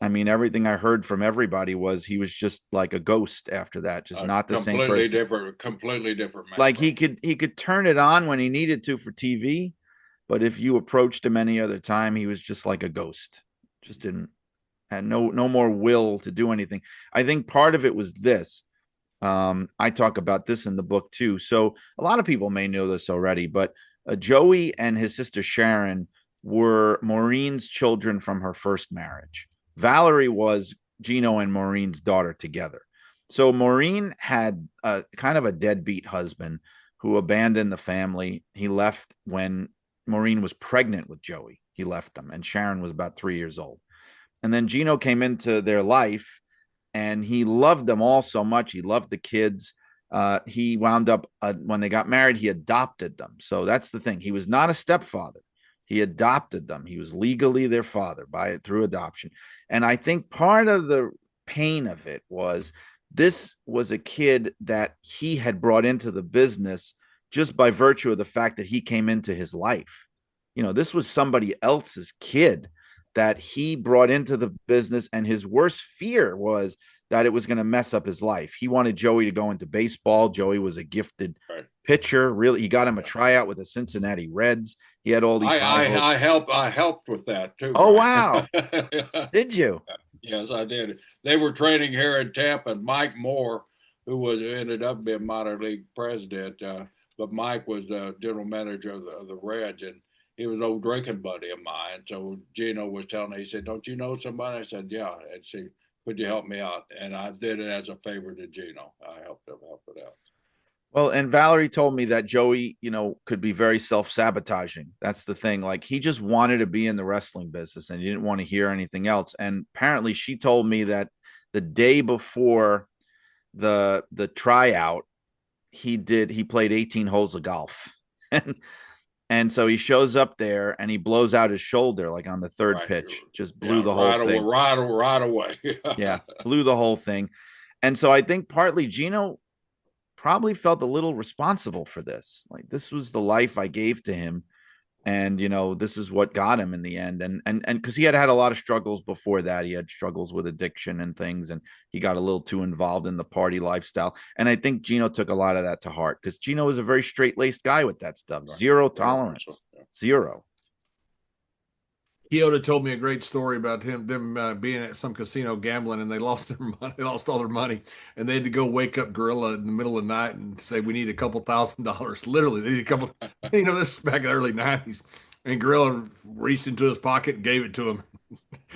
Speaker 2: I mean, everything I heard from everybody was he was just like a ghost after that, just not the same person.
Speaker 3: Completely different man.
Speaker 2: Like he could turn it on when he needed to for TV, but if you approached him any other time, he was just like a ghost. Just had no more will to do anything. I think part of it was this. I talk about this in the book too. So a lot of people may know this already, but Joey and his sister Sharon were Maureen's children from her first marriage. Valerie was Gino and Maureen's daughter together. So Maureen had a kind of a deadbeat husband who abandoned the family. He left when Maureen was pregnant with Joey. He left them, and Sharon was about 3 years old. And then Gino came into their life, and he loved them all so much. He loved the kids. He wound up, when they got married, he adopted them. So that's the thing. He was not a stepfather. He adopted them. He was legally their father through adoption. And I think part of the pain of it was this was a kid that he had brought into the business just by virtue of the fact that he came into his life. This was somebody else's kid that he brought into the business, and his worst fear was that it was going to mess up his life. He wanted Joey to go into baseball. Joey was a gifted pitcher. Really, he got him a tryout with the Cincinnati Reds. He had all these.
Speaker 3: I helped with that too.
Speaker 2: Oh, wow! Did you?
Speaker 3: Yes, I did. They were training here in Tampa. And Mike Moore, who ended up being minor league president, but Mike was general manager of the Reds, and he was an old drinking buddy of mine. So Gino was telling me, he said, "Don't you know somebody?" I said, "Yeah." And she, "Could you help me out?" And I did it as a favor to Gino. I helped it out.
Speaker 2: Well, and Valerie told me that Joey, could be very self-sabotaging. That's the thing. Like, he just wanted to be in the wrestling business and he didn't want to hear anything else. And apparently she told me that the day before the tryout, he played 18 holes of golf. And so he shows up there and he blows out his shoulder like on the third pitch, just blew the whole thing.
Speaker 3: Right away.
Speaker 2: Yeah, blew the whole thing. And so I think partly Gino probably felt a little responsible for this. Like, this was the life I gave to him. And this is what got him in the end. And because he had had a lot of struggles before that. He had struggles with addiction and things, and he got a little too involved in the party lifestyle. And I think Gino took a lot of that to heart, because Gino was a very straight-laced guy with that stuff.
Speaker 3: Right.
Speaker 2: Zero tolerance. Zero.
Speaker 1: Kyoto told me a great story about them being at some casino gambling, and they lost their money, lost all their money, and they had to go wake up Gorilla in the middle of the night and say, "We need a couple $1,000." Literally, they need a couple. This is back in the early '90s, and Gorilla reached into his pocket and gave it to him.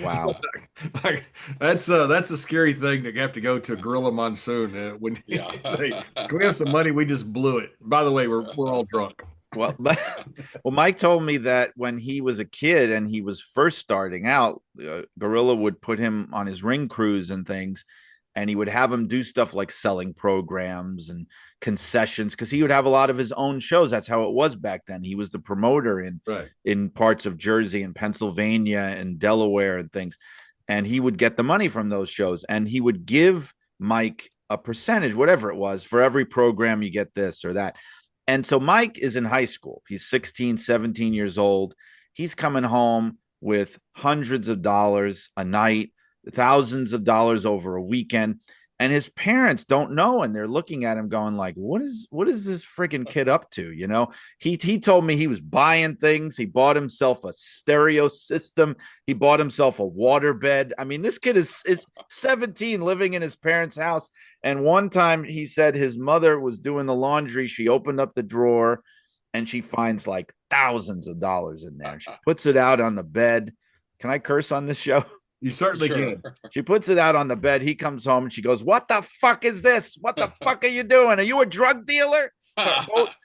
Speaker 2: Wow.
Speaker 1: Like that's a scary thing to have to go to Gorilla Monsoon when
Speaker 3: Yeah.
Speaker 1: can we have some money? We just blew it. By the way, we're all drunk.
Speaker 2: Well, Mike told me that when he was a kid and he was first starting out, Gorilla would put him on his ring crews and things, and he would have him do stuff like selling programs and concessions, because he would have a lot of his own shows. That's how it was back then. He was the promoter in parts of Jersey and Pennsylvania and Delaware and things, and he would get the money from those shows, and he would give Mike a percentage, whatever it was, for every program you get this or that. And so Mike is in high school. He's 16, 17 years old. He's coming home with hundreds of dollars a night, thousands of dollars over a weekend. And his parents don't know. And they're looking at him going like, what is this freaking kid up to? He told me he was buying things. He bought himself a stereo system. He bought himself a waterbed. I mean, this kid is 17, living in his parents' house. And one time he said his mother was doing the laundry. She opened up the drawer and she finds like thousands of dollars in there. She puts it out on the bed. Can I curse on this show?
Speaker 1: You certainly can.
Speaker 2: She puts it out on the bed. He comes home and she goes, "What the fuck is this? What the fuck are you doing? Are you a drug dealer?"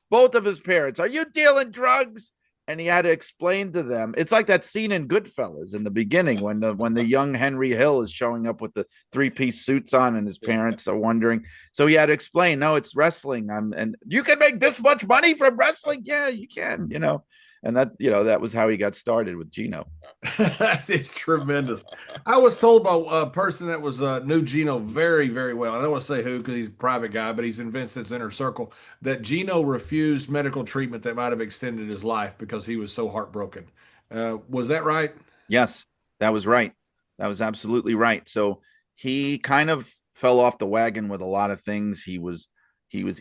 Speaker 2: Both of his parents. "Are you dealing drugs?" And he had to explain to them. It's like that scene in Goodfellas in the beginning when the young Henry Hill is showing up with the 3-piece suits on, and his parents are wondering. So he had to explain, "No, it's wrestling. And you can make this much money from wrestling." "Yeah, you can, And that was how he got started with Gino.
Speaker 1: That is tremendous. I was told by a person that knew Gino very, very well. I don't want to say who because he's a private guy, but he's in Vincent's inner circle, that Gino refused medical treatment that might have extended his life because he was so heartbroken. Was that right?
Speaker 2: Yes, that was right. That was absolutely right. So he kind of fell off the wagon with a lot of things. He was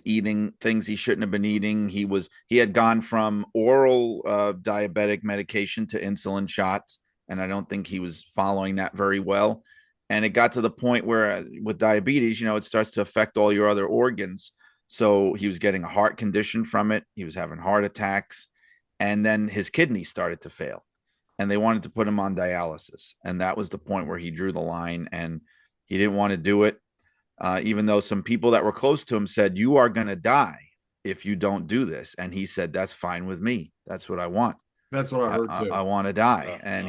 Speaker 2: eating things he shouldn't have been eating. He had gone from oral diabetic medication to insulin shots, and I don't think he was following that very well. And it got to the point where with diabetes, it starts to affect all your other organs. So he was getting a heart condition from it. He was having heart attacks, and then his kidneys started to fail, and they wanted to put him on dialysis. And that was the point where he drew the line, and he didn't want to do it. Even though some people that were close to him said, "You are going to die if you don't do this." And he said, "That's fine with me. That's what I want.
Speaker 1: That's what I heard too.
Speaker 2: I want to die." And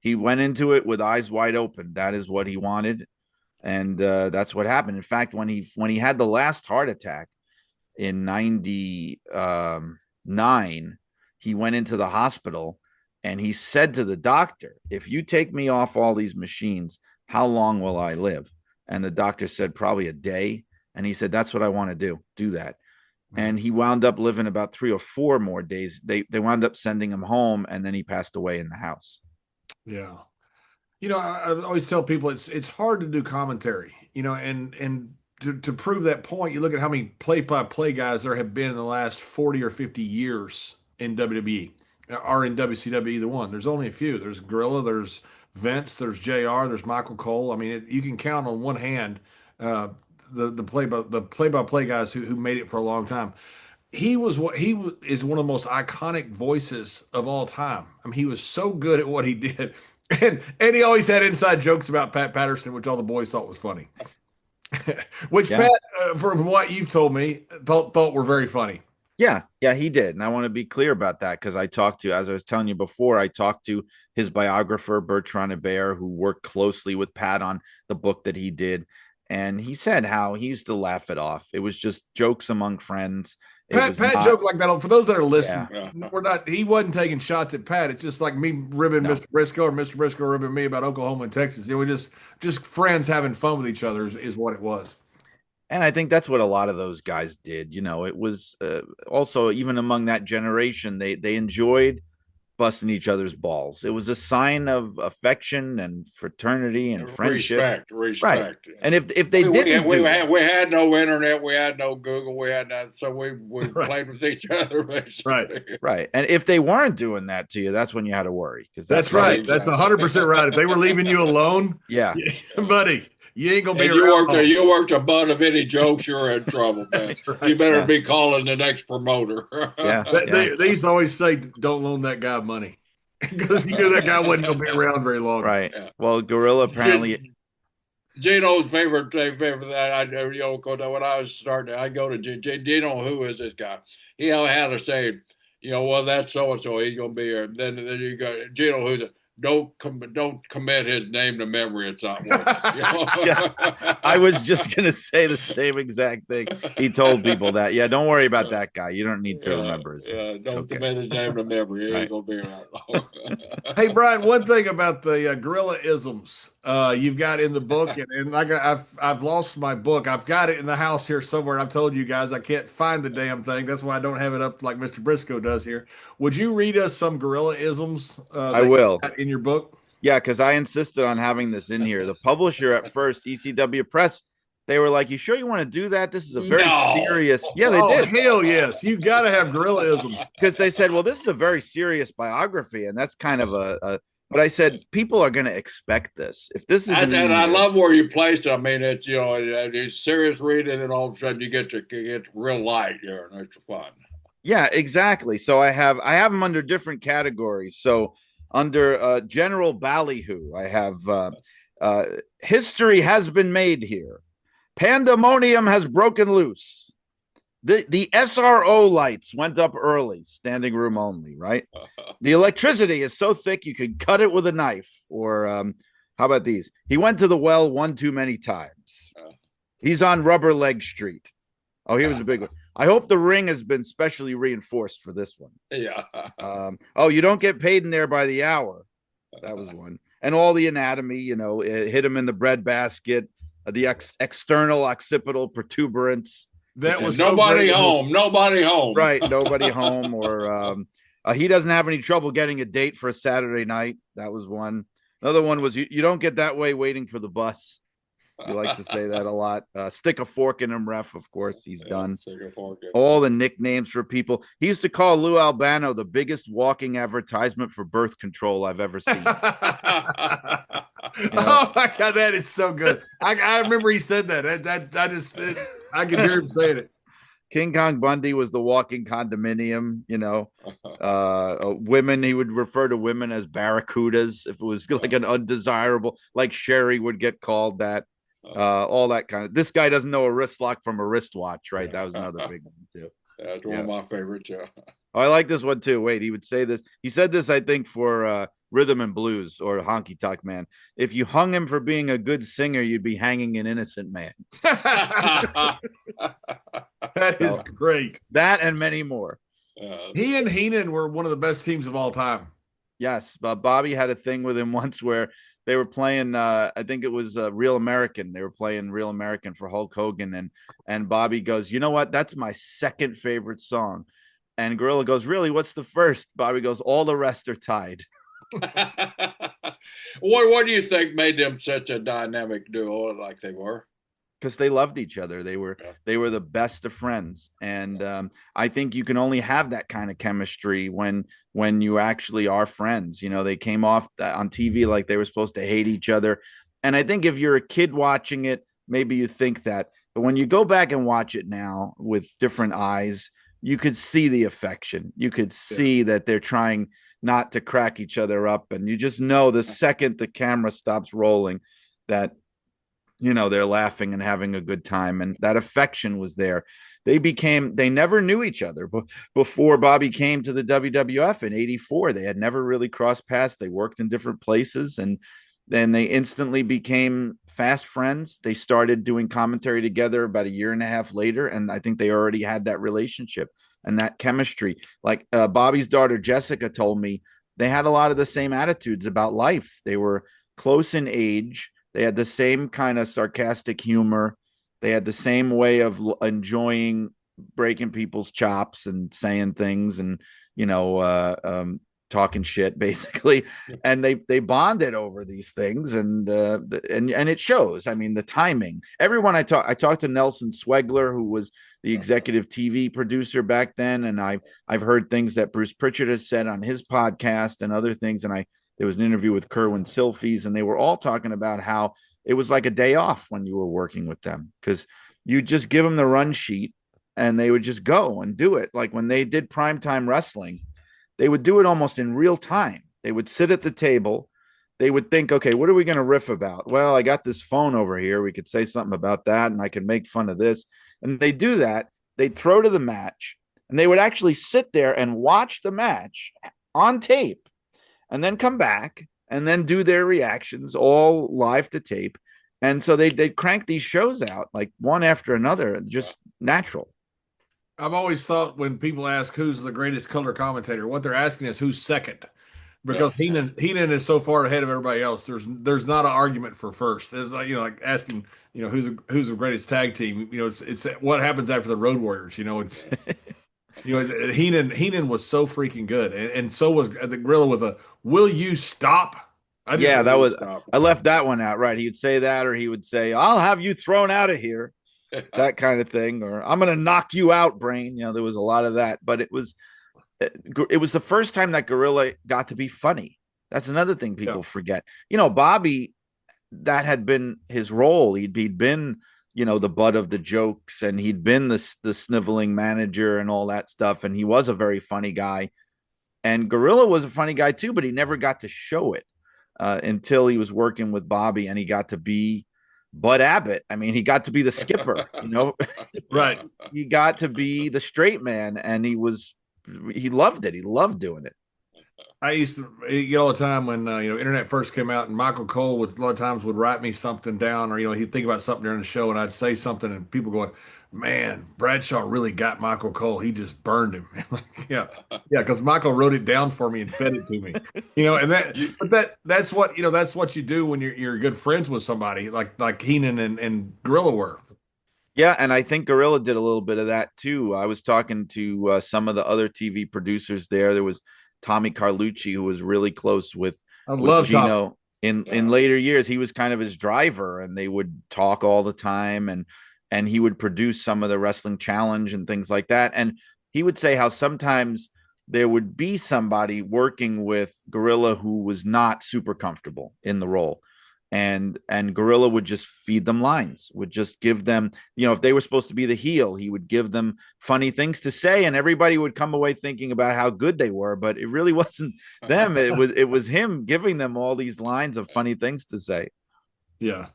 Speaker 2: he went into it with eyes wide open. That is what he wanted. And that's what happened. In fact, when he had the last heart attack in 99, he went into the hospital and he said to the doctor, "If you take me off all these machines, how long will I live?" And the doctor said, "Probably a day." And he said, "That's what I want to do that." And he wound up living about 3 or 4 more days. They wound up sending him home, and then he passed away in the house.
Speaker 1: Yeah. I always tell people it's hard to do commentary, and to prove that point, you look at how many play-by-play guys there have been in the last 40 or 50 years in WWE or in WCW, either one. There's only a few. There's Gorilla, there's Vince, there's JR, there's Michael Cole. I mean, you can count on one hand the play-by-play guys who made it for a long time. He is one of the most iconic voices of all time. I mean, he was so good at what he did, and he always had inside jokes about Pat Patterson, which all the boys thought was funny. Which Pat, from what you've told me, thought were very funny.
Speaker 2: Yeah, he did. And I want to be clear about that because as I was telling you before, I talked to his biographer, Bertrand Hébert, who worked closely with Pat on the book that he did. And he said how he used to laugh it off. It was just jokes among friends.
Speaker 1: Pat joked like that. For those that are listening, he wasn't taking shots at Pat. It's just like me ribbing Mr. Brisco or Mr. Brisco ribbing me about Oklahoma and Texas. It was just friends having fun with each other is what it was.
Speaker 2: And I think that's what a lot of those guys did. It was also, even among that generation, they enjoyed busting each other's balls. It was a sign of affection and fraternity and friendship. Right.
Speaker 3: Respect.
Speaker 2: And if they didn't
Speaker 3: we had no internet, we had no Google, we had that, so we
Speaker 1: Right.
Speaker 3: played with each other, basically.
Speaker 2: Right. And if they weren't doing that to you, that's when you had to worry. Because
Speaker 1: That's right. That's 100% right. If they were leaving you alone,
Speaker 2: yeah,
Speaker 1: buddy, you ain't gonna be
Speaker 3: And
Speaker 1: around.
Speaker 3: you worked a butt of any jokes, you're in trouble, man.
Speaker 1: Right.
Speaker 3: You better be calling the next promoter.
Speaker 1: They used to always say, "Don't loan that guy money," because you knew that guy wasn't gonna be around very long.
Speaker 2: Right. Yeah. Well, Gorilla apparently.
Speaker 3: Gino's favorite that I when I was starting, I go to Gino. Who is this guy? He had to say, well, that's so and so. He's gonna be here. Then you got Gino, who's don't commit his name to memory. It's not worth it.
Speaker 2: Yeah. I was just gonna say the same exact thing. He told people that. Yeah, don't worry about that guy. You don't need to remember his name.
Speaker 3: Don't commit his name to memory. He ain't gonna be around long.
Speaker 1: Hey, Brian, one thing about the Gorilla-isms you've got in the book, and I've lost my book. I've got it in the house here somewhere. I've told you guys I can't find the damn thing. That's why I don't have it up like Mr. Brisco does here. Would you read us some Gorilla-isms?
Speaker 2: I will.
Speaker 1: In your book?
Speaker 2: Yeah, because I insisted on having this in here. The publisher at first, ECW Press, they were like, "You sure you want to do that? This is a very serious." Yeah, they did.
Speaker 1: Hell yes, you got to have Gorilla-isms,
Speaker 2: because they said, "Well, this is a very serious biography," and that's kind of a. But I said, people are going to expect this. If this is,
Speaker 3: and I love where you placed it. I mean, it's it's serious reading, and all of a sudden you get real light here, and it's fun.
Speaker 2: Yeah, exactly. So I have them under different categories. So under General Ballyhoo, I have history has been made here. Pandemonium has broken loose. The SRO lights went up early, standing room only, right? The electricity is so thick you could cut it with a knife. Or how about these? He went to the well one too many times. He's on Rubber Leg Street. Oh, he was a big one. I hope the ring has been specially reinforced for this one.
Speaker 3: Yeah.
Speaker 2: Oh, you don't get paid in there by the hour. That was one. And all the anatomy, it hit him in the breadbasket, the external occipital protuberance.
Speaker 1: That was
Speaker 3: nobody home. Nobody home.
Speaker 2: Right. Nobody home. Or he doesn't have any trouble getting a date for a Saturday night. That was one. Another one was you don't get that way waiting for the bus. You like to say that a lot. Stick a fork in him, ref. Of course, he's done. All the nicknames for people. He used to call Lou Albano the biggest walking advertisement for birth control I've ever seen.
Speaker 1: Oh my God, that is so good. I remember he said that. I can hear him saying it.
Speaker 2: King Kong Bundy was the walking condominium, women, he would refer to women as barracudas if it was like an undesirable, like Sherry would get called that. All that kind of. This guy doesn't know a wrist lock from a wristwatch, right? That was another big one too.
Speaker 3: That's one of my favorites. Yeah.
Speaker 2: Oh, I like this one too. Wait, he would say this. He said this, I think, for Rhythm and Blues or Honky Tonk Man. If you hung him for being a good singer, you'd be hanging an innocent man.
Speaker 1: That is great.
Speaker 2: That and many more.
Speaker 1: He and Heenan were one of the best teams of all time.
Speaker 2: Yes, Bobby had a thing with him once where they were playing, I think it was Real American. They were playing Real American for Hulk Hogan. And Bobby goes, you know what? That's my second favorite song. And Gorilla goes, really? What's the first? Bobby goes, all the rest are tied.
Speaker 3: What do you think made them such a dynamic duo like they were?
Speaker 2: Because they loved each other. They were the best of friends. And I think you can only have that kind of chemistry when you actually are friends. They came off on TV like they were supposed to hate each other. And I think if you're a kid watching it, maybe you think that. But when you go back and watch it now with different eyes, you could see the affection. You could see that they're trying not to crack each other up. And you just know the second the camera stops rolling that they're laughing and having a good time. And that affection was there. They never knew each other before Bobby came to the WWF in '84. They had never really crossed paths. They worked in different places. And then they instantly became fast friends. They started doing commentary together about a year and a half later. And I think they already had that relationship and that chemistry. Like Bobby's daughter, Jessica, told me they had a lot of the same attitudes about life. They were close in age. They had the same kind of sarcastic humor. They had the same way of enjoying breaking people's chops and saying things. And, talking shit basically, and they bonded over these things, and it shows. I mean, the timing. Everyone I talked to Nelson Swegler, who was the executive TV producer back then, and I've heard things that Bruce Pritchard has said on his podcast and other things, and there was an interview with Kerwin Silfies, and they were all talking about how it was like a day off when you were working with them, because you just give them the run sheet and they would just go and do it. Like when they did primetime wrestling, they would do it almost in real time. They would sit at the table. They would think, okay, what are we going to riff about? Well, I got this phone over here. We could say something about that, and I can make fun of this. And they do that. They'd throw to the match, and they would actually sit there and watch the match on tape, and then come back and then do their reactions all live to tape. And so they'd crank these shows out like one after another, just natural.
Speaker 1: I've always thought when people ask who's the greatest color commentator, what they're asking is who's second, because Heenan is so far ahead of everybody else. There's not an argument for first. It's like, like asking, who's the greatest tag team. It's what happens after the Road Warriors. It's Heenan was so freaking good, and so was the Gorilla with a "Will you stop?"
Speaker 2: I left that one out. Right, he would say that, or he would say, "I'll have you thrown out of here." That kind of thing, or I'm going to knock you out, Brain. There was a lot of that, but it was the first time that Gorilla got to be funny. That's another thing people forget. Bobby, that had been his role. He'd been, the butt of the jokes, and he'd been the sniveling manager and all that stuff. And he was a very funny guy. And Gorilla was a funny guy too, but he never got to show it until he was working with Bobby, and he got to be Bud Abbott. I mean, he got to be the skipper,
Speaker 1: right.
Speaker 2: He got to be the straight man, and he loved it. He loved doing it.
Speaker 1: I used to get all the time when, internet first came out, and Michael Cole a lot of times would write me something down, or, he'd think about something during the show, and I'd say something, and people going, man, Bradshaw really got Michael Cole. He just burned him. Yeah. Because Michael wrote it down for me and fed it to me. That's what you do when you're good friends with somebody like Heenan and Gorilla were.
Speaker 2: Yeah, and I think Gorilla did a little bit of that too. I was talking to some of the other TV producers there. There was Tommy Carlucci, who was really close with Gino. In later years. He was kind of his driver, and they would talk all the time, and he would produce some of the Wrestling Challenge and things like that. And he would say how sometimes there would be somebody working with Gorilla who was not super comfortable in the role. And Gorilla would just feed them lines, would just give them, if they were supposed to be the heel, he would give them funny things to say, and everybody would come away thinking about how good they were, but it really wasn't them. It was him giving them all these lines of funny things to say.
Speaker 1: Yeah.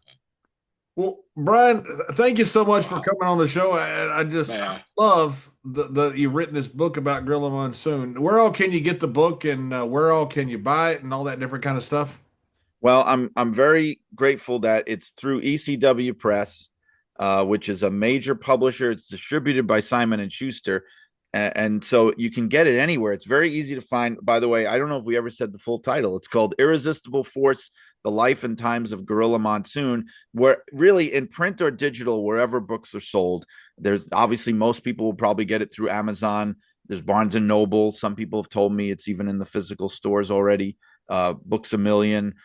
Speaker 1: Well, Brian, thank you so much for coming on the show. I love the you've written this book about Gorilla Monsoon. Where all can you get the book, and where all can you buy it, and all that different kind of stuff?
Speaker 2: Well, I'm very grateful that it's through ECW Press, which is a major publisher. It's distributed by Simon & Schuster, and so you can get it anywhere. It's very easy to find. By the way, I don't know if we ever said the full title. It's called Irresistible Force: The Life and Times of Gorilla Monsoon, where really in print or digital, wherever books are sold. There's obviously most people will probably get it through Amazon. There's Barnes and Noble. Some people have told me it's even in the physical stores already. Books A Million.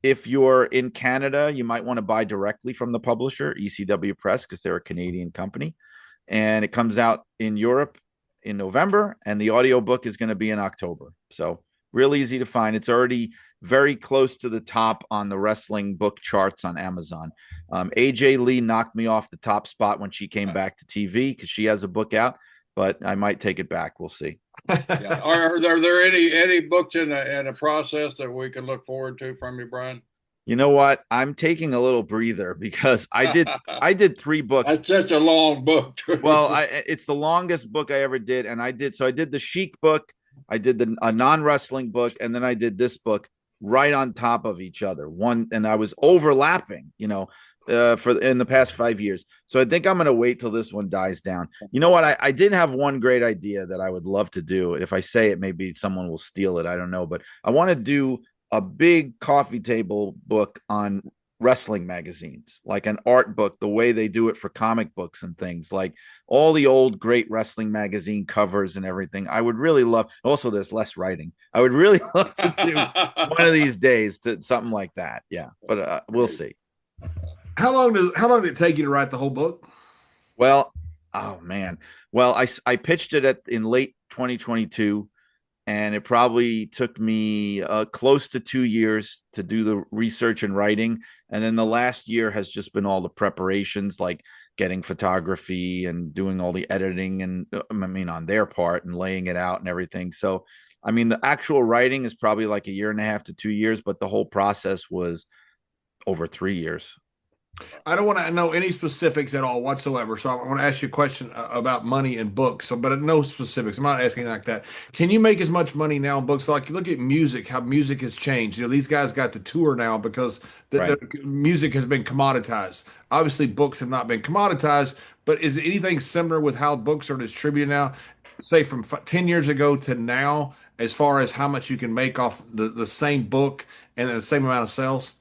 Speaker 2: If you're in Canada, you might want to buy directly from the publisher, ECW Press, because they're a Canadian company. And it comes out in Europe in November, and the audiobook is going to be in October. So real easy to find. It's already very close to the top on the wrestling book charts on Amazon. AJ Lee knocked me off the top spot when she came back to TV because she has a book out, but I might take it back. We'll see.
Speaker 3: Yeah. Are there any books in a process that we can look forward to from you, Brian?
Speaker 2: You know what? I'm taking a little breather because I did 3 books.
Speaker 3: That's such a long book.
Speaker 2: Well, it's the longest book I ever did, and I did the Chic book, I did a non-wrestling book, and then I did this book right on top of each other. And I was overlapping, in the past 5 years. So I think I'm going to wait till this one dies down. You know what? I did have one great idea that I would love to do. If I say it, maybe someone will steal it. I don't know. But I want to do a big coffee table book on wrestling magazines, like an art book, the way they do it for comic books and things, like all the old great wrestling magazine covers and everything. I would really love, also there's less writing. I would really love to do one of these days to something like that. Yeah. But we'll see.
Speaker 1: How long did it take you to write the whole book?
Speaker 2: Well, oh man. Well, I pitched it in late 2022, and it probably took me close to 2 years to do the research and writing. And then the last year has just been all the preparations, like getting photography and doing all the editing and on their part and laying it out and everything. So, I mean, the actual writing is probably like a year and a half to 2 years, but the whole process was over 3 years.
Speaker 1: I don't want to know any specifics at all whatsoever. So I want to ask you a question about money and books. So, but no specifics. I'm not asking like that. Can you make as much money now in books? Like, look at music, how music has changed. You know, these guys got to tour now because the music has been commoditized. Obviously, books have not been commoditized, but is it anything similar with how books are distributed now? Say from 10 years ago to now, as far as how much you can make off the same book and the same amount of sales?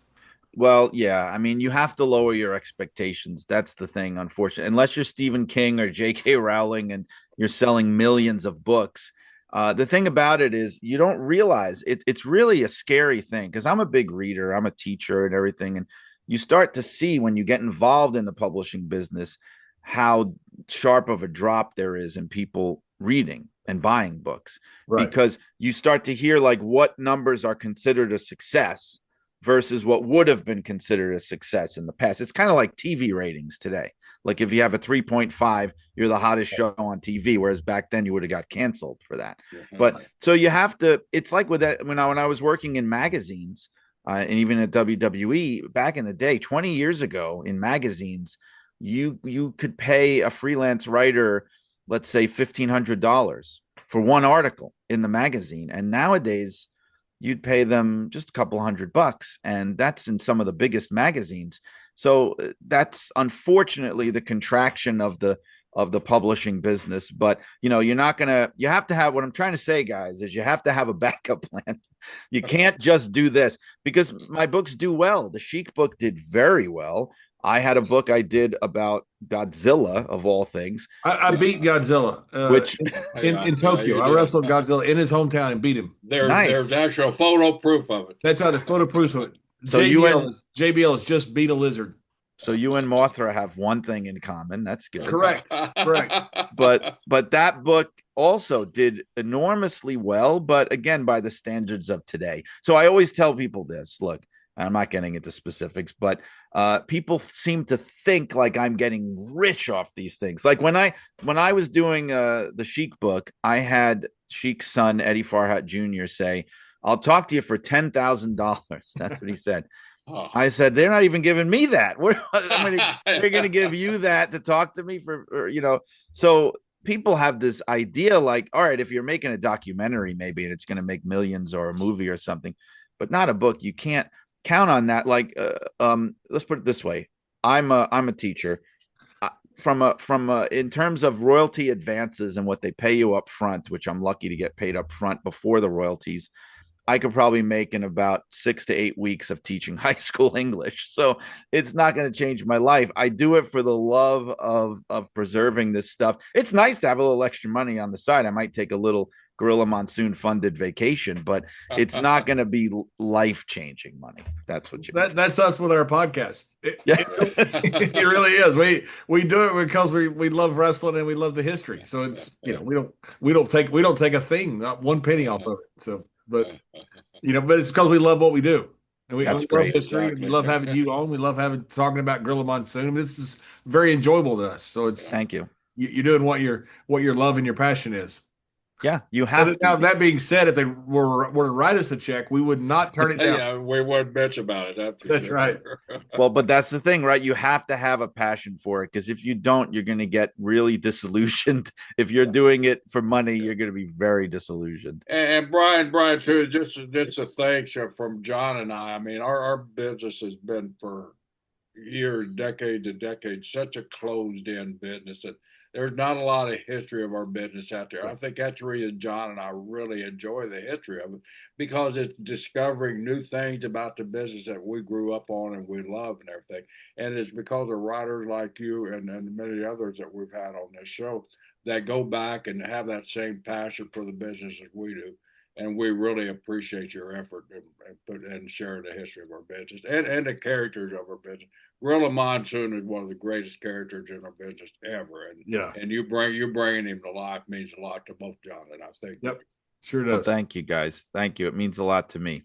Speaker 2: Well, yeah. I mean, you have to lower your expectations. That's the thing, unfortunately. Unless you're Stephen King or J.K. Rowling and you're selling millions of books. The thing about it is you don't realize it's really a scary thing, because I'm a big reader. I'm a teacher and everything. And you start to see when you get involved in the publishing business how sharp of a drop there is in people reading and buying books,
Speaker 1: Right.
Speaker 2: because you start to hear like what numbers are considered a success versus what would have been considered a success in the past. It's kind of like TV ratings today. Like if you have a 3.5, you're the hottest show on TV, whereas back then you would have got canceled for that. But so you have to, it's like with that, when I was working in magazines and even at WWE back in the day, 20 years ago in magazines, you could pay a freelance writer, let's say $1,500 for one article in the magazine. And nowadays, you'd pay them just a couple $100, and that's in some of the biggest magazines. So that's unfortunately the contraction of the publishing business. But you have to have, what I'm trying to say, guys, is you have to have a backup plan. You can't just do this, because my books do well. The Chic book did very well. I had a book I did about Godzilla, of all things.
Speaker 1: I beat Godzilla,
Speaker 2: Which
Speaker 1: in Tokyo. I wrestled Godzilla in his hometown and beat him.
Speaker 3: There's actual photo proof of it.
Speaker 1: That's how the photo proof of it.
Speaker 2: So
Speaker 1: JBL has just beat a lizard.
Speaker 2: So you and Mothra have one thing in common. That's good.
Speaker 1: Correct.
Speaker 2: But that book also did enormously well, but again, by the standards of today. So I always tell people this, look, I'm not getting into specifics, but people seem to think like I'm getting rich off these things. Like when I was doing the Chic book, I had Chic's son, Eddie Farhat Jr. say, "I'll talk to you for $10,000. That's what he said. Oh. I said, they're not even giving me that. They're going to give you that to talk to me for. So people have this idea like, all right, if you're making a documentary, maybe, and it's going to make millions, or a movie or something, but not a book. You can't count on that. Like, let's put it this way. I'm a teacher. In terms of royalty advances and what they pay you up front, which I'm lucky to get paid up front before the royalties, I could probably make in about 6 to 8 weeks of teaching high school English. So it's not going to change my life. I do it for the love of preserving this stuff. It's nice to have a little extra money on the side. I might take a little Gorilla Monsoon funded vacation, but it's not going to be life-changing money. That's what
Speaker 1: that's us with our podcast. It really is. We do it because we love wrestling and we love the history. So it's, we don't take a thing, not one penny off of it. So, but it's because we love what we do. And we love history. Exactly. And we love having you on. We love talking about Gorilla Monsoon. This is very enjoyable to us. So it's,
Speaker 2: thank you.
Speaker 1: You're doing what your love and your passion is.
Speaker 2: Yeah, you have to.
Speaker 1: Now, that being said, if they were to write us a check, we would not turn it down.
Speaker 3: Yeah, we wouldn't bitch about it.
Speaker 1: That's right.
Speaker 2: Well, but that's the thing, right? You have to have a passion for it, because if you don't, you're going to get really disillusioned. If you're doing it for money, you're going to be very disillusioned.
Speaker 3: And Brian, too, just a thanks from John and I. I mean, our business has been for years, decades and decades, such a closed-in business that there's not a lot of history of our business out there. I think that's the reason John and I really enjoy the history of it, because it's discovering new things about the business that we grew up on and we love and everything. And it's because of writers like you and many others that we've had on this show that go back and have that same passion for the business as we do. And we really appreciate your effort and sharing the history of our business and the characters of our business. Gorilla Monsoon is one of the greatest characters in our business ever, and you bringing him to life means a lot to both John and I think.
Speaker 1: Yep, sure does.
Speaker 2: Well, thank you guys. Thank you. It means a lot to me.